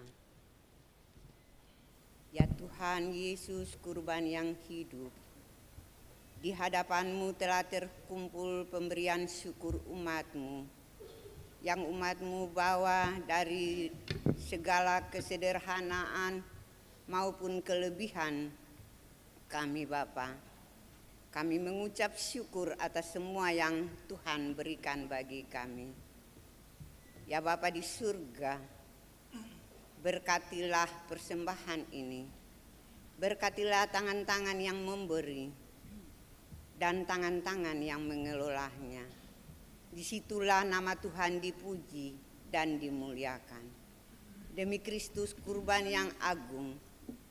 Ya Tuhan Yesus, kurban yang hidup, di hadapan-Mu telah terkumpul pemberian syukur umat-Mu, yang umat-Mu bawa dari segala kesederhanaan maupun kelebihan kami Bapa. Kami mengucap syukur atas semua yang Tuhan berikan bagi kami. Ya Bapa di surga, berkatilah persembahan ini. Berkatilah tangan-tangan yang memberi dan tangan-tangan yang mengelolanya. Disitulah nama Tuhan dipuji dan dimuliakan. Demi Kristus kurban yang agung,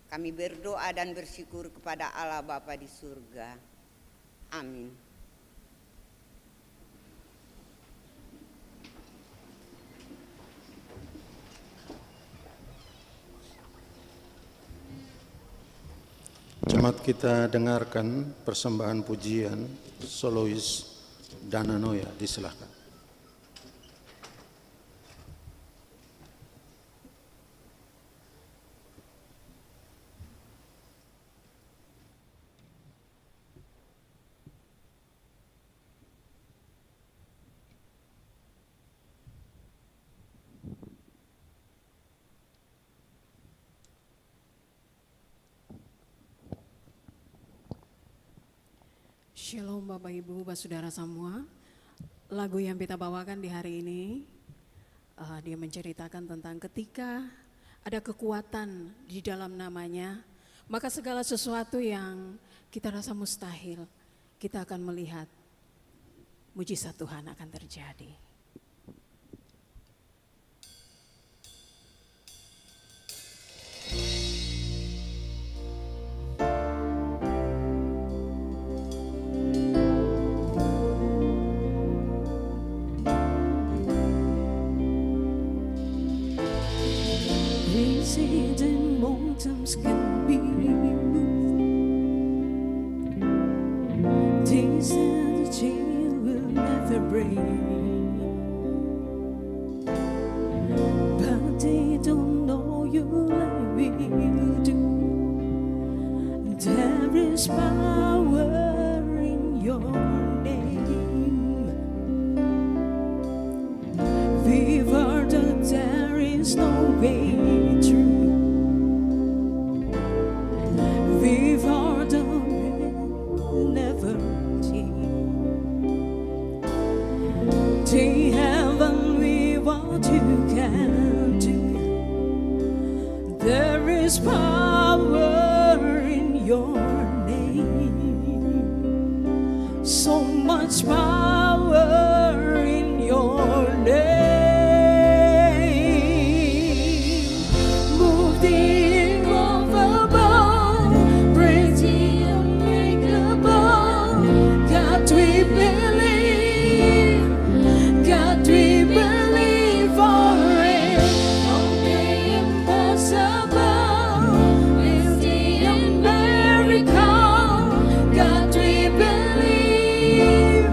kami berdoa dan bersyukur kepada Allah Bapa di surga. Amin. Jemaat kita dengarkan persembahan pujian solois Dana Noya, disilahkan. Shalom Bapak Ibu, Bapak Saudara semua. Lagu yang kita bawakan di hari ini, dia menceritakan tentang ketika ada kekuatan di dalam namanya, maka segala sesuatu yang kita rasa mustahil, kita akan melihat mujizat Tuhan akan terjadi. They say the mountains can be moved. They say the chain will never break. But they don't know you like we do. There is power in your name. We've heard that there is no way through. We've heard the rain never cease. They haven't we what you can do. There is power in your name. So much power in your name. Move the immovable, break the unbreakable. God we believe, God we believe for it. From the impossible is the miracle. God we believe,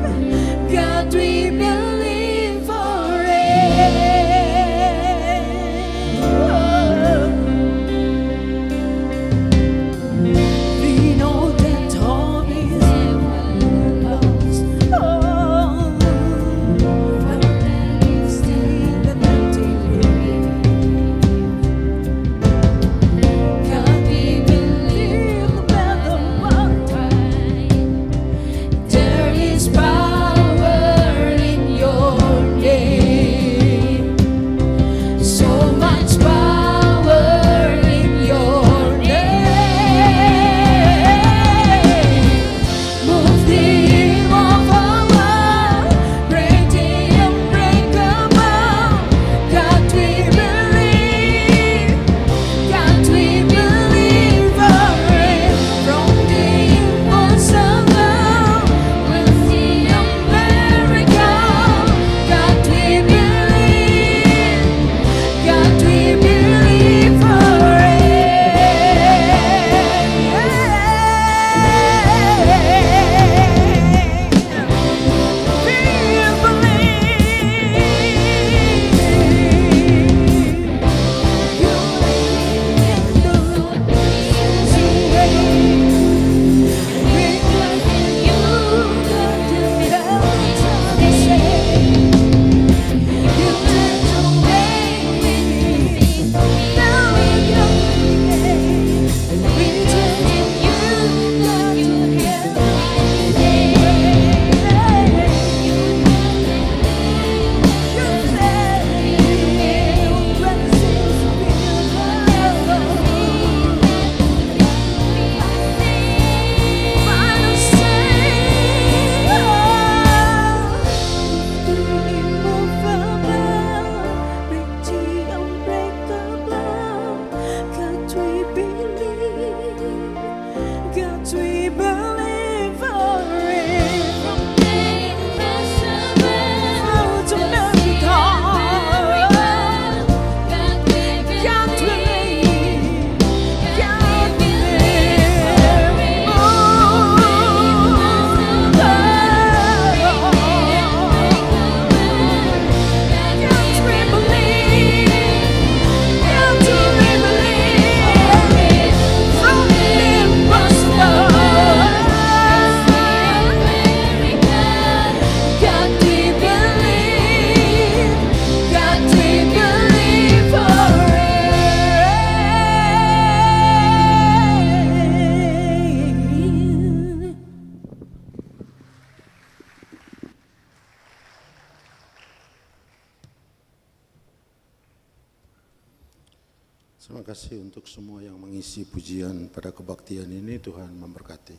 Terima kasih untuk semua yang mengisi pujian pada kebaktian ini. Tuhan memberkati.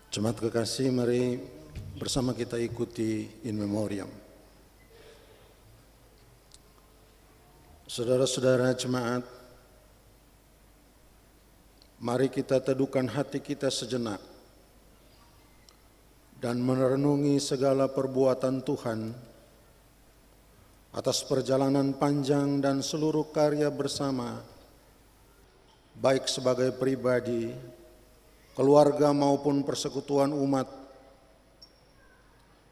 Jemaat kekasih, mari bersama kita ikuti in memoriam. Saudara-saudara jemaat, mari kita teduhkan hati kita sejenak dan merenungi segala perbuatan Tuhan atas perjalanan panjang dan seluruh karya bersama, baik sebagai pribadi, keluarga maupun persekutuan umat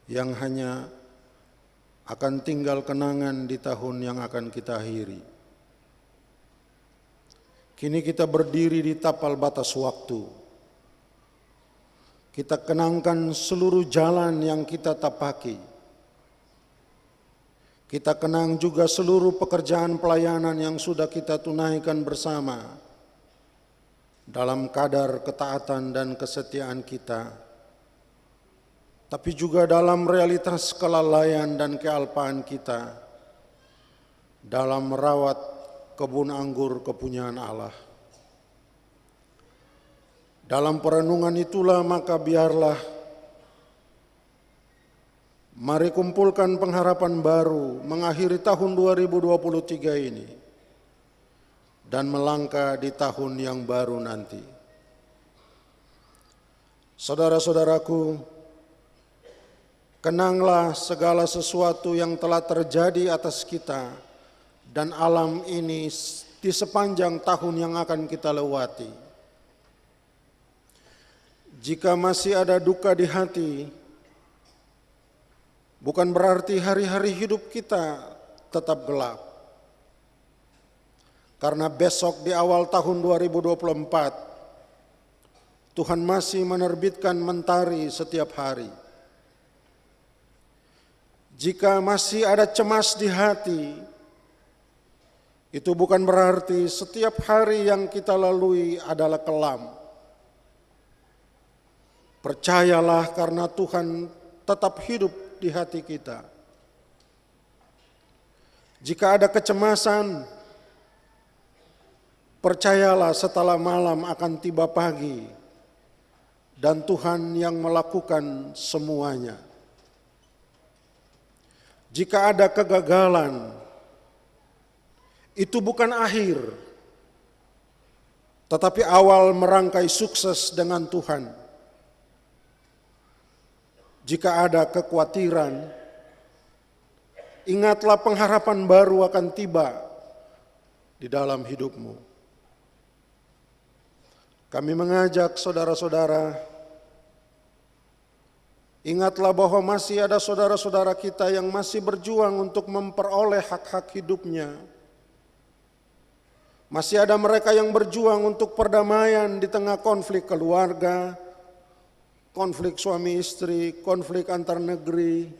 yang hanya akan tinggal kenangan di tahun yang akan kita akhiri. Kini kita berdiri di tapal batas waktu. Kita kenangkan seluruh jalan yang kita tapaki. Kita kenang juga seluruh pekerjaan pelayanan yang sudah kita tunaikan bersama dalam kadar ketaatan dan kesetiaan kita, tapi juga dalam realitas kelalaian dan kealpaan kita dalam merawat kebun anggur kepunyaan Allah. Dalam perenungan itulah maka biarlah mari kumpulkan pengharapan baru mengakhiri tahun 2023 ini dan melangkah di tahun yang baru nanti. Saudara-saudaraku, kenanglah segala sesuatu yang telah terjadi atas kita dan alam ini di sepanjang tahun yang akan kita lewati. Jika masih ada duka di hati, bukan berarti hari-hari hidup kita tetap gelap. Karena besok di awal tahun 2024, Tuhan masih menerbitkan mentari setiap hari. Jika masih ada cemas di hati, itu bukan berarti setiap hari yang kita lalui adalah kelam. Percayalah karena Tuhan tetap hidup di hati kita. Jika ada kecemasan, percayalah setelah malam akan tiba pagi dan Tuhan yang melakukan semuanya. Jika ada kegagalan, itu bukan akhir, tetapi awal merangkai sukses dengan Tuhan. Jika ada kekhawatiran, ingatlah pengharapan baru akan tiba di dalam hidupmu. Kami mengajak saudara-saudara, ingatlah bahwa masih ada saudara-saudara kita yang masih berjuang untuk memperoleh hak-hak hidupnya. Masih ada mereka yang berjuang untuk perdamaian di tengah konflik keluarga, konflik suami istri, konflik antar negeri,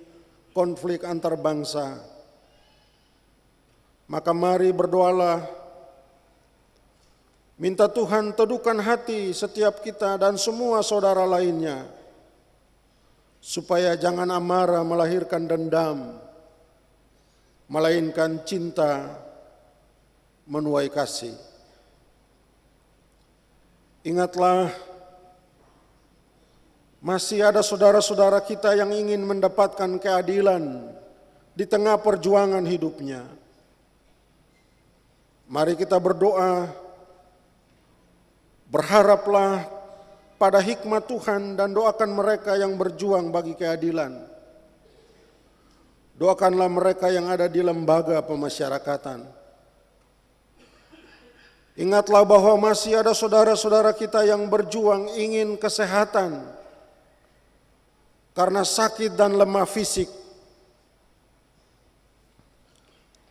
konflik antar bangsa. Maka mari berdoalah, minta Tuhan teduhkan hati setiap kita dan semua saudara lainnya, supaya jangan amarah melahirkan dendam, melainkan cinta menuai kasih. Ingatlah, masih ada saudara-saudara kita yang ingin mendapatkan keadilan di tengah perjuangan hidupnya. Mari kita berdoa, berharaplah pada hikmat Tuhan dan doakan mereka yang berjuang bagi keadilan. Doakanlah mereka yang ada di lembaga pemasyarakatan. Ingatlah bahwa masih ada saudara-saudara kita yang berjuang ingin kesehatan karena sakit dan lemah fisik.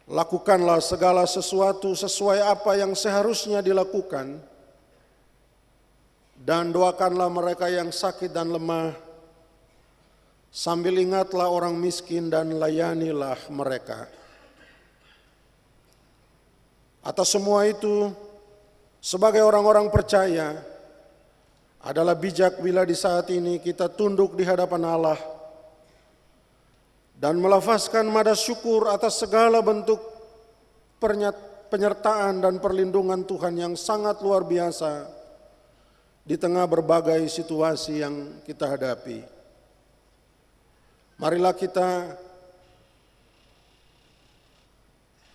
Lakukanlah segala sesuatu sesuai apa yang seharusnya dilakukan, dan doakanlah mereka yang sakit dan lemah, sambil ingatlah orang miskin dan layanilah mereka. Atas semua itu, sebagai orang-orang percaya, Adalah bijak bila di saat ini kita tunduk di hadapan Allah dan melafazkan nada syukur atas segala bentuk penyertaan dan perlindungan Tuhan yang sangat luar biasa di tengah berbagai situasi yang kita hadapi. Marilah kita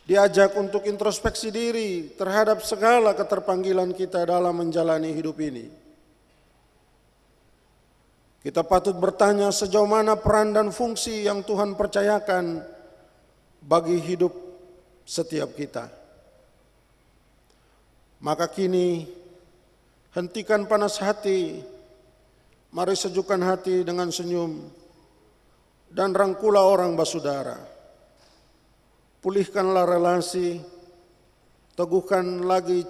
diajak untuk introspeksi diri terhadap segala keterpanggilan kita dalam menjalani hidup ini. Kita patut bertanya sejauh mana peran dan fungsi yang Tuhan percayakan bagi hidup setiap kita. Maka kini hentikan panas hati, mari sejukkan hati dengan senyum, dan rangkulah orang basudara. Pulihkanlah relasi, teguhkan lagi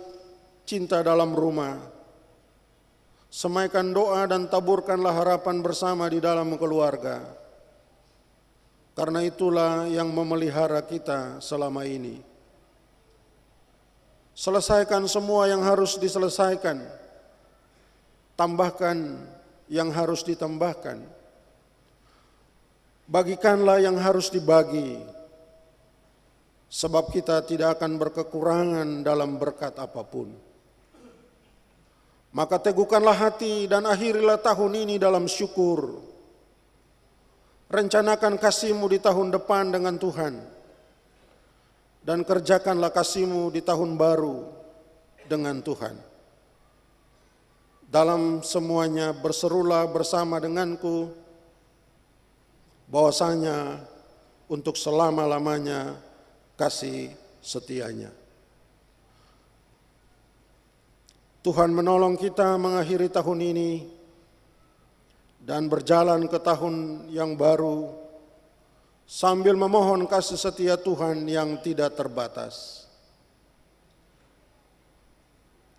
cinta dalam rumah. Semaikan doa dan taburkanlah harapan bersama di dalam keluarga. Karena itulah yang memelihara kita selama ini. Selesaikan semua yang harus diselesaikan. Tambahkan yang harus ditambahkan. Bagikanlah yang harus dibagi. Sebab kita tidak akan berkekurangan dalam berkat apapun. Maka teguhkanlah hati dan akhirilah tahun ini dalam syukur. Rencanakan kasih-Mu di tahun depan dengan Tuhan. Dan kerjakanlah kasih-Mu di tahun baru dengan Tuhan. Dalam semuanya berserulah bersama denganku, bahwasanya untuk selama-lamanya kasih setianya. Tuhan menolong kita mengakhiri tahun ini dan berjalan ke tahun yang baru sambil memohon kasih setia Tuhan yang tidak terbatas.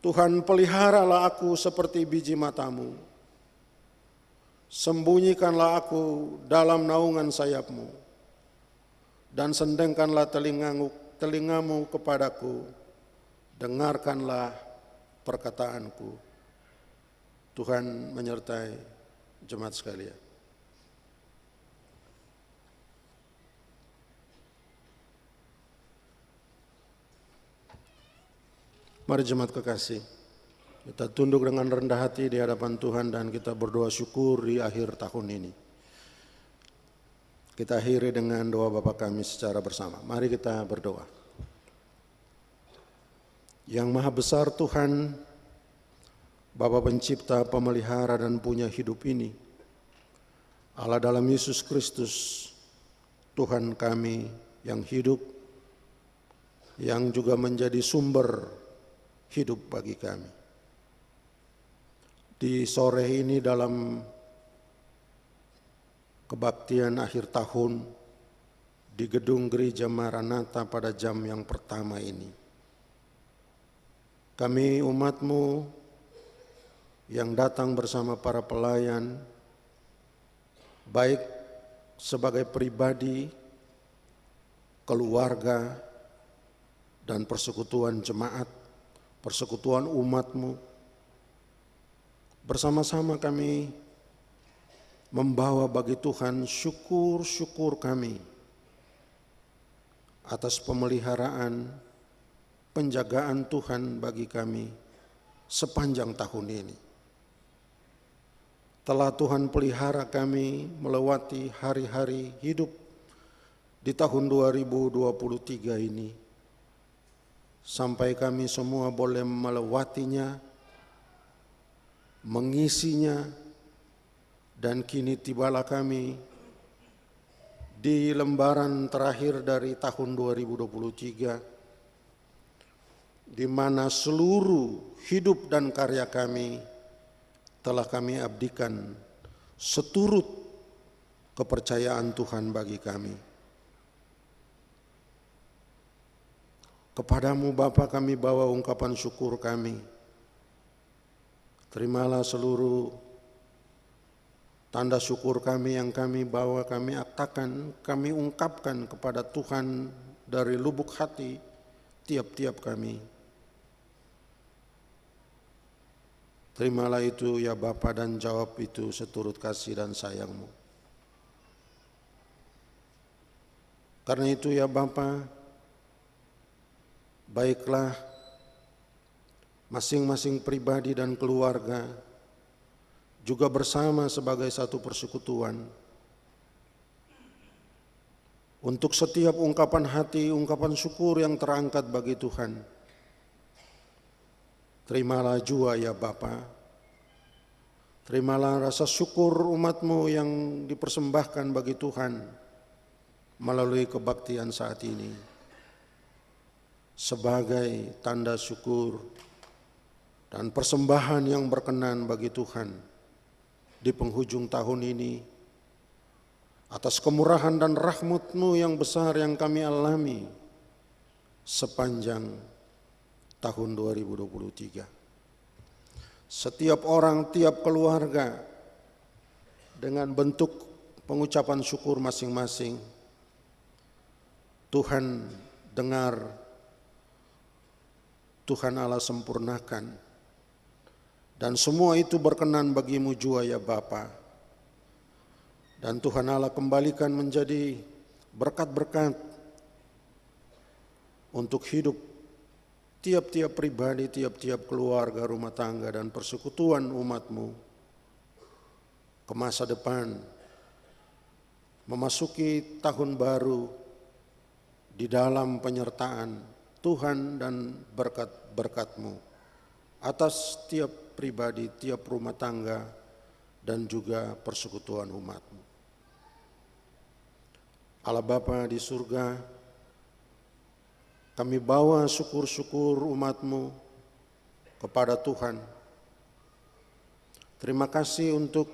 Tuhan, peliharalah aku seperti biji mata-Mu. Sembunyikanlah aku dalam naungan sayap-Mu dan sendengkanlah telingamu kepadaku. Dengarkanlah perkataanku. Tuhan menyertai jemaat sekalian. Mari jemaat kekasih, kita tunduk dengan rendah hati di hadapan Tuhan dan kita berdoa syukur di akhir tahun ini. Kita akhiri dengan doa Bapa kami secara bersama. Mari kita berdoa. Yang Maha Besar Tuhan, Bapa Pencipta, Pemelihara dan punya hidup ini, Allah dalam Yesus Kristus, Tuhan kami yang hidup, yang juga menjadi sumber hidup bagi kami. Di sore ini dalam kebaktian akhir tahun di gedung Gereja Maranatha pada jam yang pertama ini, kami umat-Mu yang datang bersama para pelayan, baik sebagai pribadi, keluarga, dan persekutuan jemaat, persekutuan umat-Mu, bersama-sama kami membawa bagi Tuhan syukur-syukur kami atas pemeliharaan, penjagaan Tuhan bagi kami sepanjang tahun ini. Telah Tuhan pelihara kami melewati hari-hari hidup di tahun 2023 ini, sampai kami semua boleh melewatinya, mengisinya, dan kini tibalah kami di lembaran terakhir dari tahun 2023, di mana seluruh hidup dan karya kami telah kami abdikan seturut kepercayaan Tuhan bagi kami. Kepadamu Bapa kami bawa ungkapan syukur kami. Terimalah seluruh tanda syukur kami yang kami bawa, kami aktakan, kami ungkapkan kepada Tuhan dari lubuk hati tiap-tiap kami. Terimalah itu ya Bapa, dan jawab itu seturut kasih dan sayang-Mu. Karena itu ya Bapa, baiklah masing-masing pribadi dan keluarga juga bersama sebagai satu persekutuan untuk setiap ungkapan hati, ungkapan syukur yang terangkat bagi Tuhan. Terimalah jua ya Bapa, terimalah rasa syukur umat-Mu yang dipersembahkan bagi Tuhan melalui kebaktian saat ini sebagai tanda syukur dan persembahan yang berkenan bagi Tuhan di penghujung tahun ini, atas kemurahan dan rahmat-Mu yang besar yang kami alami sepanjang tahun 2023. Setiap orang, tiap keluarga dengan bentuk pengucapan syukur masing-masing, Tuhan dengar, Tuhan Allah sempurnakan, dan semua itu berkenan bagi-Mu jua ya Bapa. Dan Tuhan Allah kembalikan menjadi berkat-berkat untuk hidup tiap-tiap pribadi, tiap-tiap keluarga, rumah tangga, dan persekutuan umat-Mu ke masa depan, memasuki tahun baru di dalam penyertaan Tuhan dan berkat-berkat-Mu atas tiap pribadi, tiap rumah tangga, dan juga persekutuan umat-Mu. Allah Bapa di surga, kami bawa syukur-syukur umat-Mu kepada Tuhan. Terima kasih untuk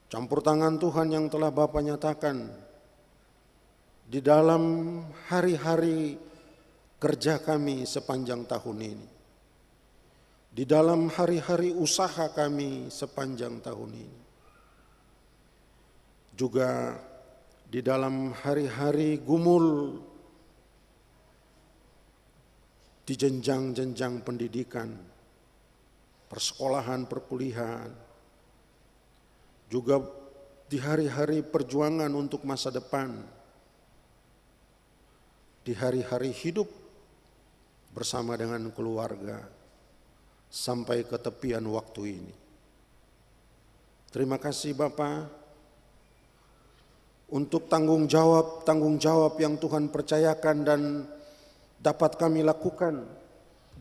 campur tangan Tuhan yang telah Bapa nyatakan di dalam hari-hari kerja kami sepanjang tahun ini, di dalam hari-hari usaha kami sepanjang tahun ini, juga di dalam hari-hari gumul di jenjang-jenjang pendidikan, persekolahan, perkuliahan, juga di hari-hari perjuangan untuk masa depan, di hari-hari hidup bersama dengan keluarga sampai ke tepian waktu ini. Terima kasih Bapa untuk tanggung jawab yang Tuhan percayakan dan dapat kami lakukan,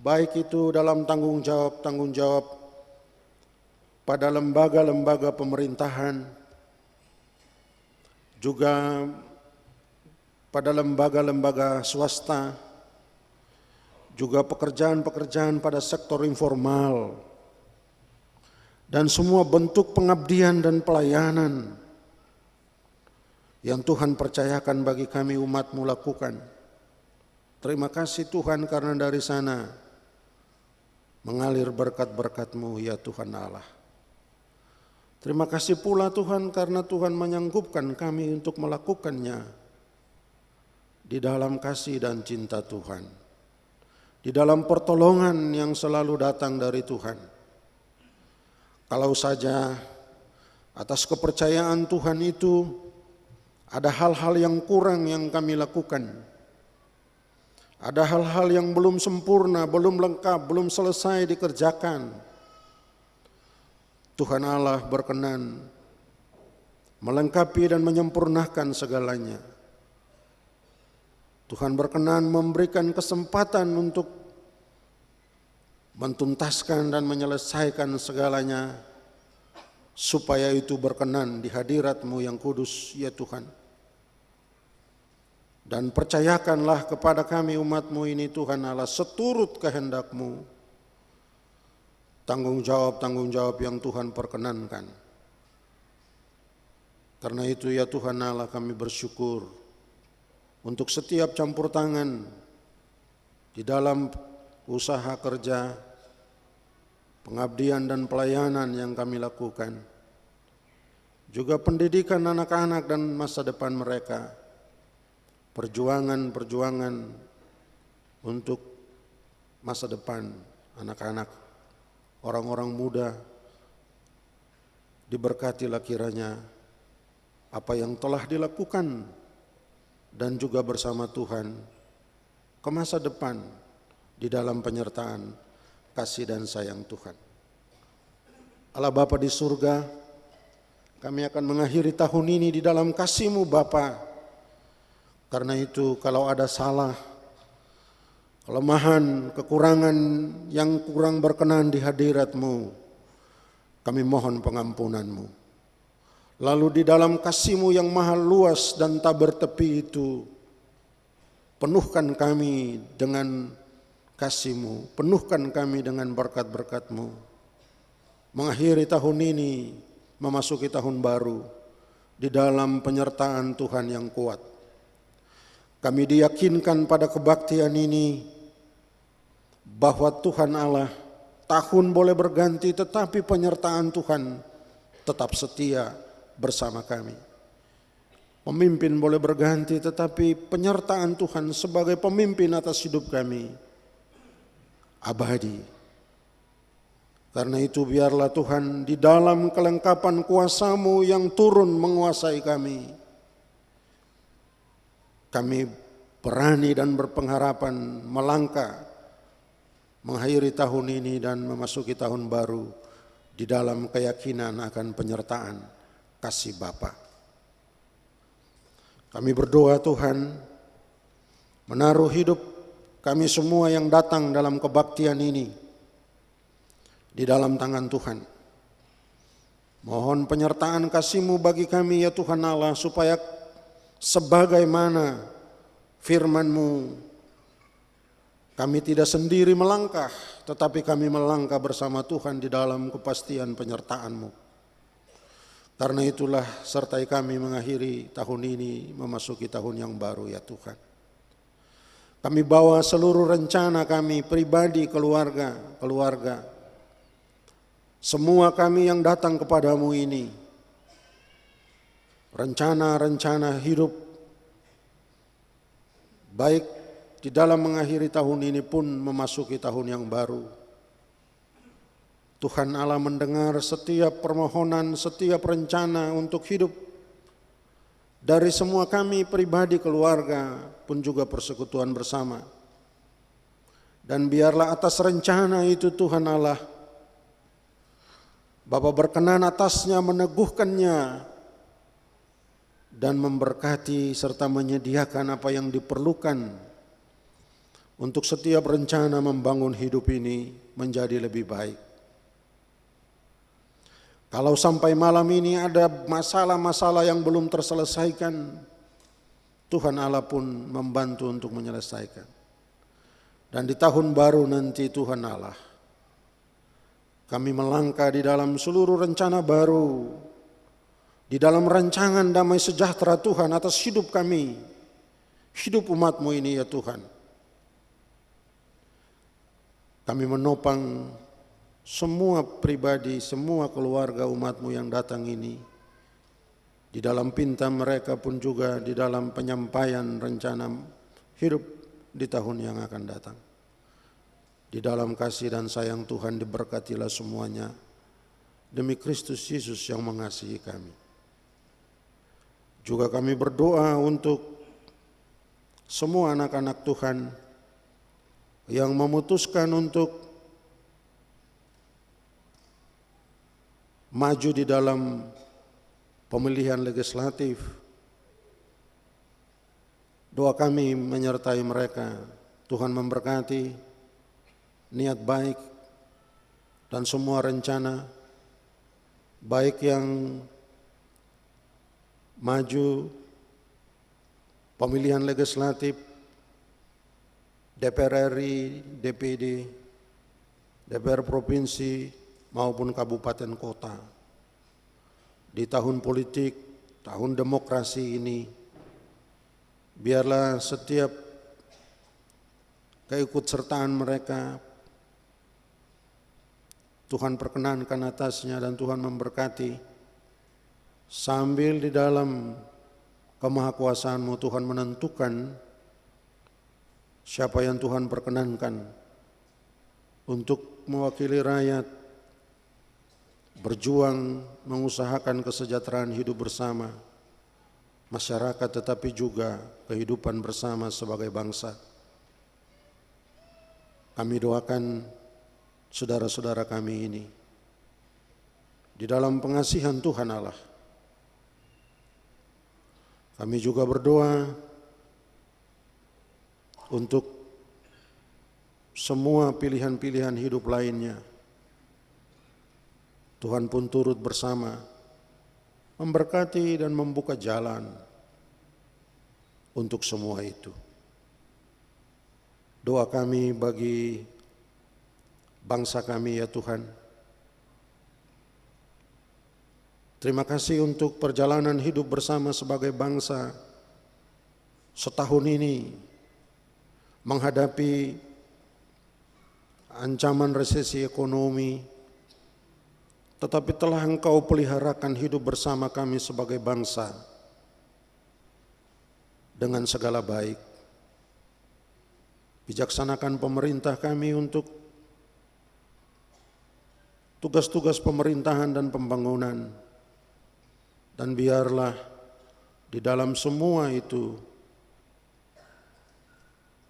baik itu dalam tanggung jawab pada lembaga-lembaga pemerintahan, juga pada lembaga-lembaga swasta, juga pekerjaan-pekerjaan pada sektor informal, dan semua bentuk pengabdian dan pelayanan yang Tuhan percayakan bagi kami umat-Mu lakukan. Terima kasih Tuhan, karena dari sana mengalir berkat-berkat-Mu ya Tuhan Allah. Terima kasih pula Tuhan, karena Tuhan menyanggupkan kami untuk melakukannya di dalam kasih dan cinta Tuhan, di dalam pertolongan yang selalu datang dari Tuhan. Kalau saja atas kepercayaan Tuhan itu ada hal-hal yang kurang yang kami lakukan, ada hal-hal yang belum sempurna, belum lengkap, belum selesai dikerjakan, Tuhan Allah berkenan melengkapi dan menyempurnakan segalanya. Tuhan berkenan memberikan kesempatan untuk mentuntaskan dan menyelesaikan segalanya, supaya itu berkenan di hadirat-Mu yang kudus ya Tuhan. Dan percayakanlah kepada kami umat-Mu ini Tuhan Allah, seturut kehendak-Mu, tanggung jawab yang Tuhan perkenankan. Karena itu ya Tuhan Allah, kami bersyukur untuk setiap campur tangan di dalam usaha kerja, pengabdian dan pelayanan yang kami lakukan, juga pendidikan anak-anak dan masa depan mereka, perjuangan untuk masa depan anak-anak, orang-orang muda, diberkatilah kiranya apa yang telah dilakukan dan juga bersama Tuhan ke masa depan di dalam penyertaan kasih dan sayang Tuhan. Allah Bapa di surga, kami akan mengakhiri tahun ini di dalam kasih-Mu Bapa. Karena itu kalau ada salah, kelemahan, kekurangan yang kurang berkenan di hadirat-Mu, kami mohon pengampunan-Mu. Lalu di dalam kasih-Mu yang maha luas dan tak bertepi itu, penuhkan kami dengan kasih-Mu, penuhkan kami dengan berkat-berkat-Mu. Mengakhiri tahun ini, memasuki tahun baru, di dalam penyertaan Tuhan yang kuat. Kami diyakinkan pada kebaktian ini, bahwa Tuhan Allah, tahun boleh berganti tetapi penyertaan Tuhan tetap setia bersama kami. Pemimpin boleh berganti tetapi penyertaan Tuhan sebagai pemimpin atas hidup kami abadi. Karena itu biarlah Tuhan di dalam kelengkapan kuasa-Mu yang turun menguasai kami, kami berani dan berpengharapan melangkah mengakhiri tahun ini dan memasuki tahun baru di dalam keyakinan akan penyertaan kasih Bapa. Kami berdoa Tuhan, menaruh hidup kami semua yang datang dalam kebaktian ini di dalam tangan Tuhan. Mohon penyertaan kasih-Mu bagi kami ya Tuhan Allah, supaya sebagaimana firman-Mu, kami tidak sendiri melangkah, tetapi kami melangkah bersama Tuhan di dalam kepastian penyertaan-Mu. Karena itulah sertai kami mengakhiri tahun ini, memasuki tahun yang baru ya Tuhan. Kami bawa seluruh rencana kami, pribadi, keluarga, semua kami yang datang kepadamu ini, rencana-rencana hidup, baik di dalam mengakhiri tahun ini pun memasuki tahun yang baru. Tuhan Allah mendengar setiap permohonan, setiap rencana untuk hidup dari semua kami pribadi, keluarga, pun juga persekutuan bersama. Dan biarlah atas rencana itu Tuhan Allah, Bapa berkenan atasnya, meneguhkannya, dan memberkati serta menyediakan apa yang diperlukan untuk setiap rencana membangun hidup ini menjadi lebih baik. Kalau sampai malam ini ada masalah-masalah yang belum terselesaikan, Tuhan Allah pun membantu untuk menyelesaikan. Dan di tahun baru nanti Tuhan Allah, kami melangkah di dalam seluruh rencana baru, di dalam rancangan damai sejahtera Tuhan atas hidup kami, hidup umat-Mu ini ya Tuhan. Kami menopang semua pribadi, semua keluarga umat-Mu yang datang ini, di dalam pinta mereka pun juga di dalam penyampaian rencana hidup di tahun yang akan datang. Di dalam kasih dan sayang Tuhan diberkatilah semuanya, demi Kristus Yesus yang mengasihi kami. Juga kami berdoa untuk semua anak-anak Tuhan yang memutuskan untuk maju di dalam pemilihan legislatif. Doa kami menyertai mereka, Tuhan memberkati niat baik dan semua rencana, baik yang maju pemilihan legislatif, DPR RI, DPD, DPR provinsi maupun kabupaten kota. Di tahun politik, tahun demokrasi ini, biarlah setiap keikutsertaan mereka Tuhan perkenankan atasnya dan Tuhan memberkati, sambil di dalam kemahakuasaan-Mu Tuhan menentukan siapa yang Tuhan perkenankan untuk mewakili rakyat berjuang mengusahakan kesejahteraan hidup bersama masyarakat, tetapi juga kehidupan bersama sebagai bangsa. Kami doakan saudara-saudara kami ini di dalam pengasihan Tuhan Allah. Kami juga berdoa untuk semua pilihan-pilihan hidup lainnya. Tuhan pun turut bersama memberkati dan membuka jalan untuk semua itu. Doa kami bagi bangsa kami ya Tuhan. Terima kasih untuk perjalanan hidup bersama sebagai bangsa setahun ini menghadapi ancaman resesi ekonomi, tetapi telah Engkau peliharakan hidup bersama kami sebagai bangsa dengan segala baik. Bijaksanakan pemerintah kami untuk tugas-tugas pemerintahan dan pembangunan, dan biarlah di dalam semua itu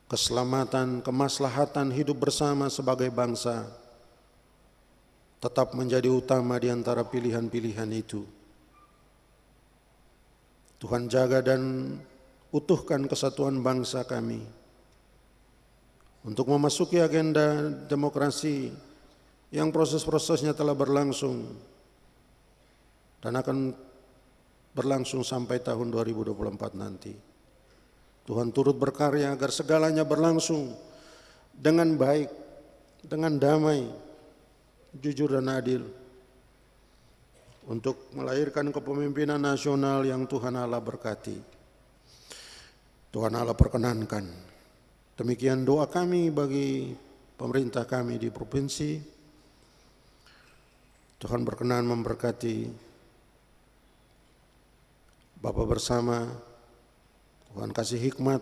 keselamatan, kemaslahatan hidup bersama sebagai bangsa tetap menjadi utama di antara pilihan-pilihan itu. Tuhan jaga dan utuhkan kesatuan bangsa kami untuk memasuki agenda demokrasi yang proses-prosesnya telah berlangsung dan akan berlangsung sampai tahun 2024 nanti. Tuhan turut berkarya agar segalanya berlangsung dengan baik, dengan damai, jujur dan adil, untuk melahirkan kepemimpinan nasional yang Tuhan Allah berkati. Tuhan Allah perkenankan. Demikian doa kami bagi pemerintah kami di provinsi. Tuhan berkenan memberkati Bapak bersama. Tuhan kasih hikmat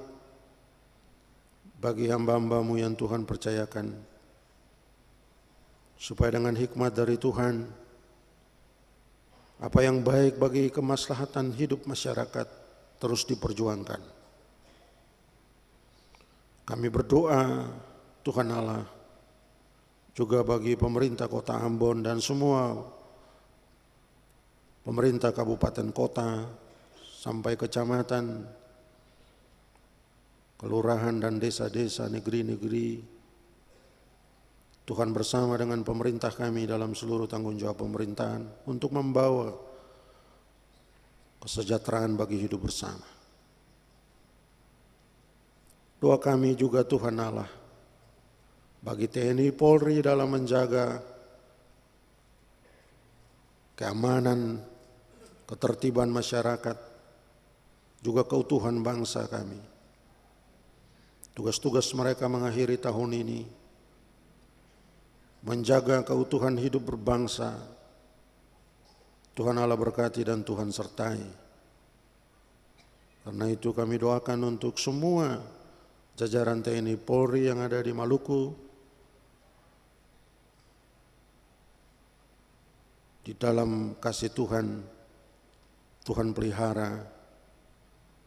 bagi hamba-hambamu yang Tuhan percayakan, supaya dengan hikmat dari Tuhan, apa yang baik bagi kemaslahatan hidup masyarakat terus diperjuangkan. Kami berdoa Tuhan Allah juga bagi pemerintah Kota Ambon dan semua pemerintah kabupaten kota sampai kecamatan, kelurahan dan desa-desa, negeri-negeri. Tuhan bersama dengan pemerintah kami dalam seluruh tanggung jawab pemerintahan untuk membawa kesejahteraan bagi hidup bersama. Doa kami juga Tuhan Allah bagi TNI Polri dalam menjaga keamanan, ketertiban masyarakat, juga keutuhan bangsa kami. Tugas-tugas mereka mengakhiri tahun ini menjaga keutuhan hidup berbangsa. Tuhan Allah berkati dan Tuhan sertai. Karena itu kami doakan untuk semua jajaran TNI Polri yang ada di Maluku, di dalam kasih Tuhan, Tuhan pelihara,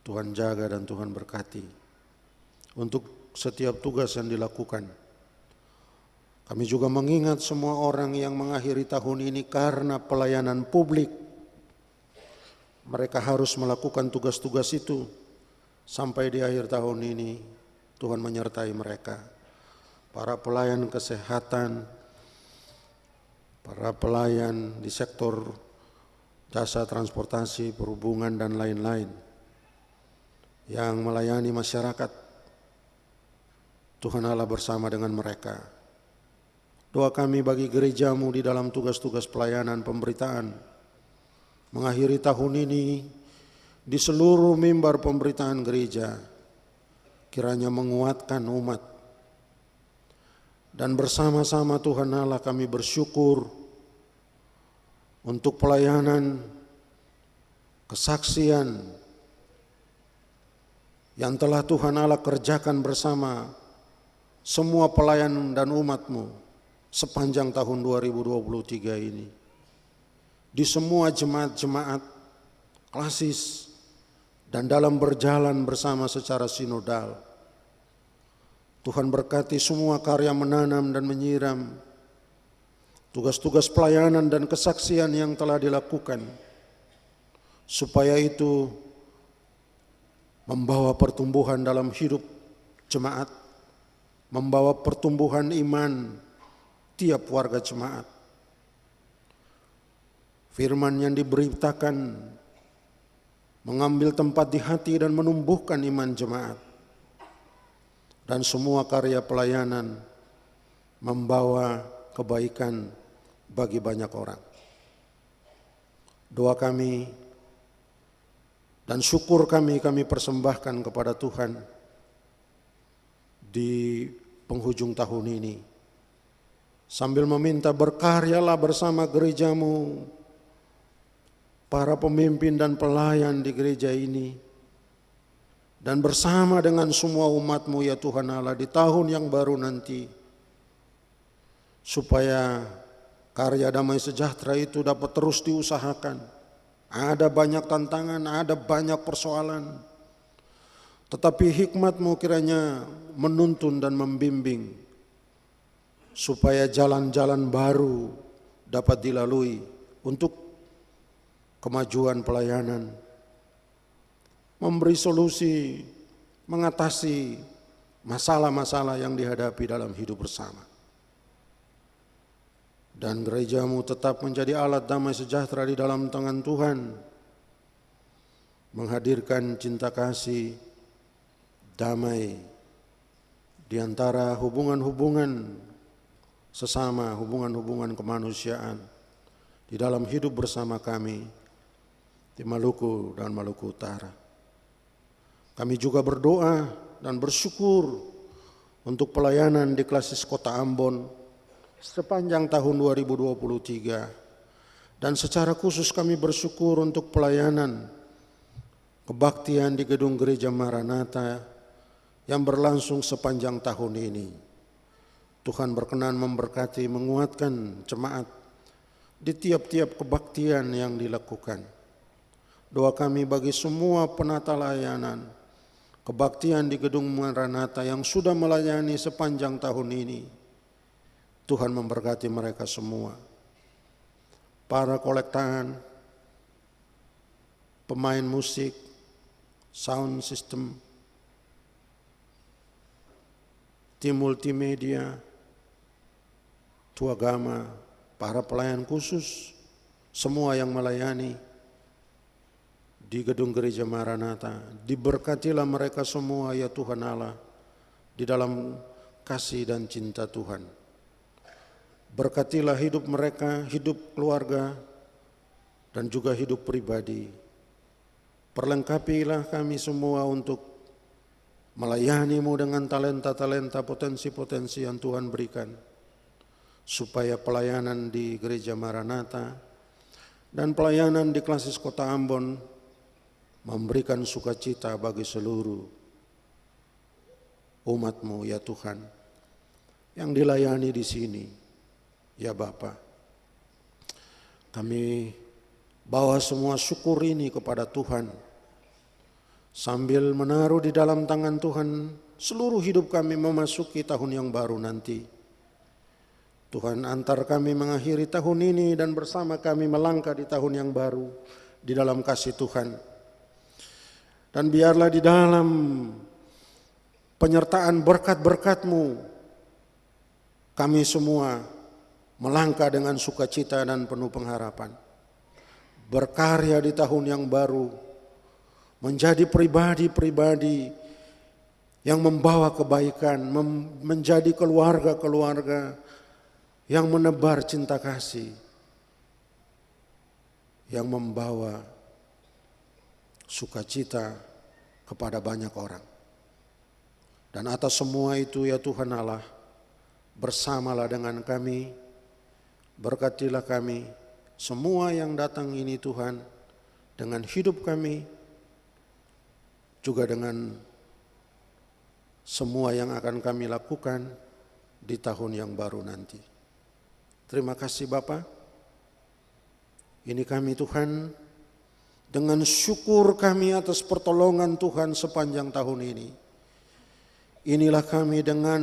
Tuhan jaga dan Tuhan berkati untuk setiap tugas yang dilakukan. Kami juga mengingat semua orang yang mengakhiri tahun ini karena pelayanan publik. Mereka harus melakukan tugas-tugas itu sampai di akhir tahun ini. Tuhan menyertai mereka, para pelayan kesehatan, para pelayan di sektor jasa transportasi, perhubungan dan lain-lain yang melayani masyarakat. Tuhan Allah bersama dengan mereka. Doa kami bagi gerejamu di dalam tugas-tugas pelayanan pemberitaan mengakhiri tahun ini di seluruh mimbar pemberitaan gereja, kiranya menguatkan umat. Dan bersama-sama Tuhan Allah kami bersyukur untuk pelayanan, kesaksian yang telah Tuhan Allah kerjakan bersama semua pelayan dan umat-Mu sepanjang tahun 2023 ini. di semua jemaat-jemaat klasis dan dalam berjalan bersama secara sinodal. Tuhan berkati semua karya menanam dan menyiram, tugas-tugas pelayanan dan kesaksian yang telah dilakukan, supaya itu membawa pertumbuhan dalam hidup jemaat, membawa pertumbuhan iman tiap warga jemaat. Firman yang diberitakan mengambil tempat di hati dan menumbuhkan iman jemaat. Dan semua karya pelayanan membawa kebaikan bagi banyak orang. Doa kami dan syukur kami persembahkan kepada Tuhan di penghujung tahun ini. Sambil meminta berkaryalah bersama gerejamu, para pemimpin dan pelayan di gereja ini, dan bersama dengan semua umat-Mu ya Tuhan Allah di tahun yang baru nanti, supaya karya damai sejahtera itu dapat terus diusahakan. Ada banyak tantangan, ada banyak persoalan, tetapi hikmat-Mu kiranya menuntun dan membimbing, supaya jalan-jalan baru dapat dilalui untuk kemajuan pelayanan, memberi solusi, mengatasi masalah-masalah yang dihadapi dalam hidup bersama. Dan gereja-Mu tetap menjadi alat damai sejahtera di dalam tangan Tuhan, menghadirkan cinta kasih, damai di antara hubungan-hubungan sesama, hubungan-hubungan kemanusiaan di dalam hidup bersama kami di Maluku dan Maluku Utara. Kami juga berdoa dan bersyukur untuk pelayanan di Klasis Kota Ambon sepanjang tahun 2023, dan secara khusus kami bersyukur untuk pelayanan kebaktian di gedung Gereja Maranatha yang berlangsung sepanjang tahun ini. Tuhan berkenan memberkati, menguatkan jemaat di tiap-tiap kebaktian yang dilakukan. Doa kami bagi semua penata layanan kebaktian di gedung Maranatha yang sudah melayani sepanjang tahun ini. Tuhan memberkati mereka semua. Para kolektan, pemain musik, sound system, tim multimedia, tuagama, para pelayan khusus, semua yang melayani di gedung Gereja Maranatha, diberkatilah mereka semua ya Tuhan Allah di dalam kasih dan cinta Tuhan. Berkatilah hidup mereka, hidup keluarga, dan juga hidup pribadi. Perlengkapilah kami semua untuk melayani-Mu dengan talenta-talenta, potensi-potensi yang Tuhan berikan, supaya pelayanan di Gereja Maranatha dan pelayanan di Klasis Kota Ambon memberikan sukacita bagi seluruh umat-Mu ya Tuhan yang dilayani di sini ya Bapa. Kami bawa semua syukur ini kepada Tuhan sambil menaruh di dalam tangan Tuhan seluruh hidup kami memasuki tahun yang baru nanti. Tuhan antar kami mengakhiri tahun ini dan bersama kami melangkah di tahun yang baru di dalam kasih Tuhan. Dan biarlah di dalam penyertaan berkat-berkat-Mu kami semua melangkah dengan sukacita dan penuh pengharapan. Berkarya di tahun yang baru, menjadi pribadi-pribadi yang membawa kebaikan, menjadi keluarga-keluarga yang menebar cinta kasih, yang membawa sukacita kepada banyak orang. Dan atas semua itu ya Tuhan Allah, bersamalah dengan kami, berkatilah kami, semua yang datang ini Tuhan, dengan hidup kami, juga dengan semua yang akan kami lakukan di tahun yang baru nanti. Terima kasih Bapa. Ini kami Tuhan, dengan syukur kami atas pertolongan Tuhan sepanjang tahun ini. Inilah kami dengan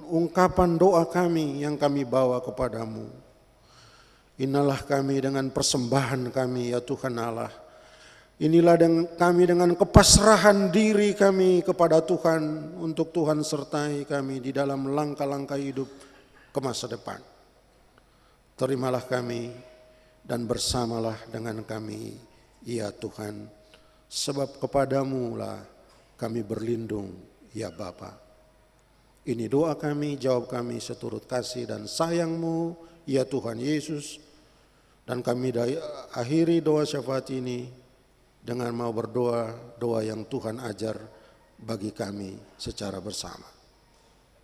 ungkapan doa kami yang kami bawa kepadamu. Inilah kami dengan persembahan kami ya Tuhan Allah. Inilah kami dengan kepasrahan diri kami kepada Tuhan untuk Tuhan sertai kami di dalam langkah-langkah hidup ke masa depan. Terimalah kami dan bersamalah dengan kami ya Tuhan, sebab kepadamu lah kami berlindung ya Bapa. Ini doa kami, jawab kami seturut kasih dan sayang-Mu ya Tuhan Yesus. Dan kami akhiri doa syafaat ini dengan mau berdoa, doa yang Tuhan ajar bagi kami secara bersama.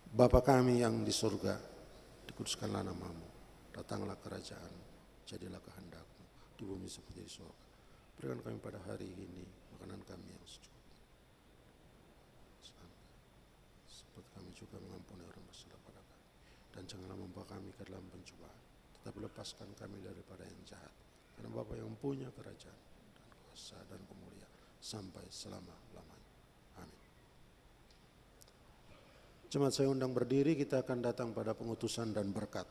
Bapa kami yang di surga, dikuduskanlah nama-Mu, datanglah kerajaan-Mu, jadilah kehendak-Mu di bumi seperti di surga. Berikan kami pada hari ini makanan kami yang secukupnya. Seperti kami juga mengampuni orang bersalah pada kami. Dan janganlah membawa kami ke dalam pencobaan, tetapi lepaskan kami daripada yang jahat. Karena Bapa yang punya kerajaan dan kuasa dan kemuliaan sampai selama-lamanya. Amin. Jemaat saya undang berdiri, kita akan datang pada pengutusan dan berkat.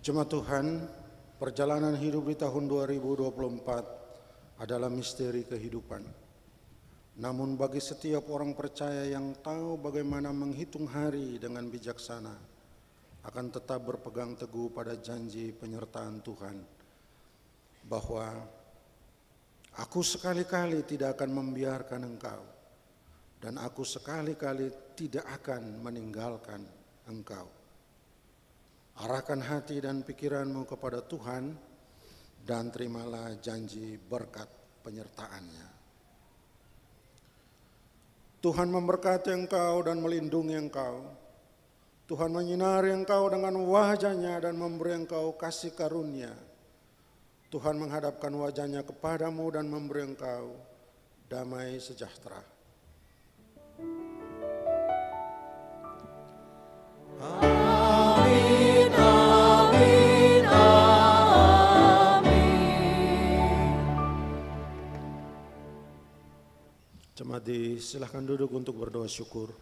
Jemaat Tuhan, perjalanan hidup di tahun 2024 adalah misteri kehidupan. Namun bagi setiap orang percaya yang tahu bagaimana menghitung hari dengan bijaksana, akan tetap berpegang teguh pada janji penyertaan Tuhan, bahwa aku sekali-kali tidak akan membiarkan engkau, dan aku sekali-kali tidak akan meninggalkan engkau. Arahkan hati dan pikiranmu kepada Tuhan, dan terimalah janji berkat penyertaannya. Tuhan memberkati engkau dan melindungi engkau. Tuhan menyinari engkau dengan wajah-Nya dan memberi engkau kasih karunia. Tuhan menghadapkan wajah-Nya kepadamu dan memberi engkau damai sejahtera. Amin, amin, amin. Jemaat silakan duduk untuk berdoa syukur.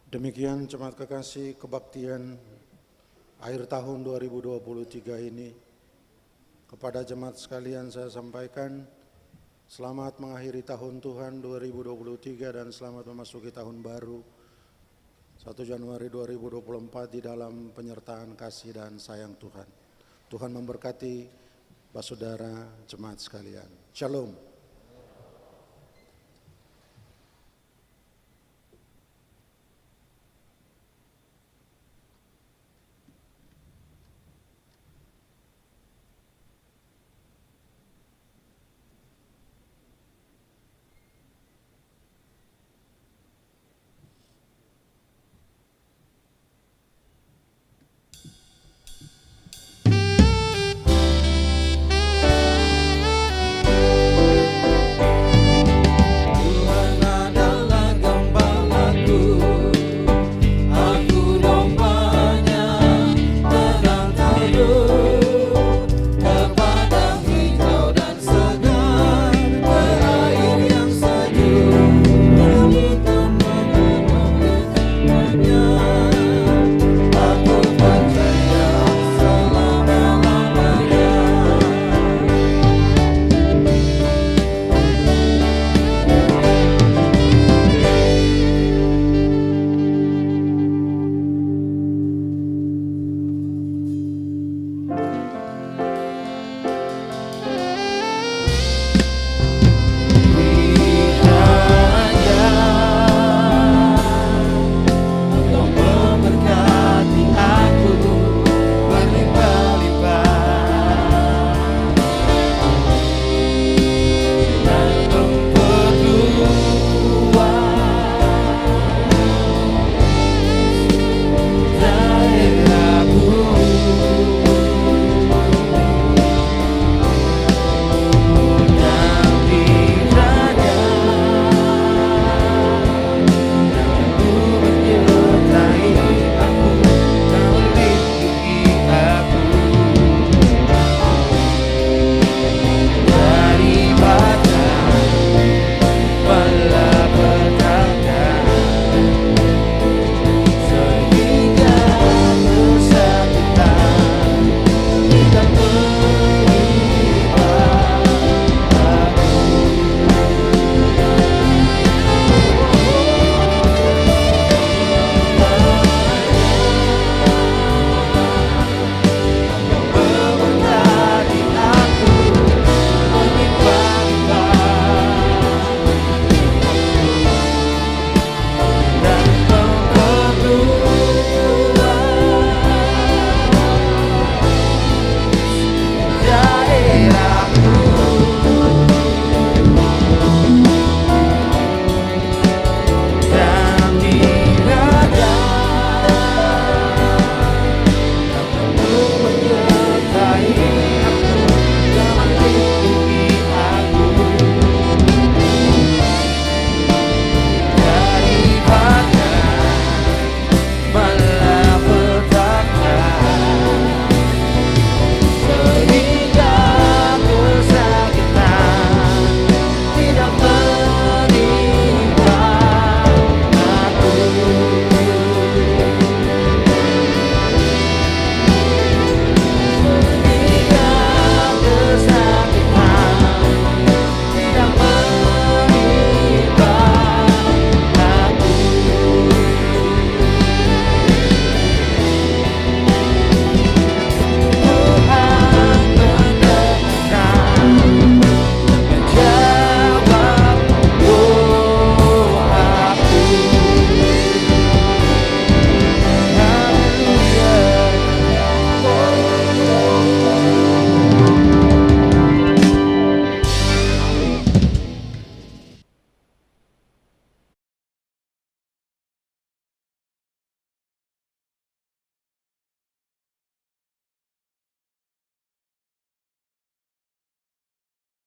Demikian jemaat kekasih, kebaktian akhir tahun 2023 ini. Kepada jemaat sekalian saya sampaikan, selamat mengakhiri tahun Tuhan 2023 dan selamat memasuki tahun baru 1 Januari 2024 di dalam penyertaan kasih dan sayang Tuhan. Tuhan memberkati Bapak Saudara jemaat sekalian. Shalom.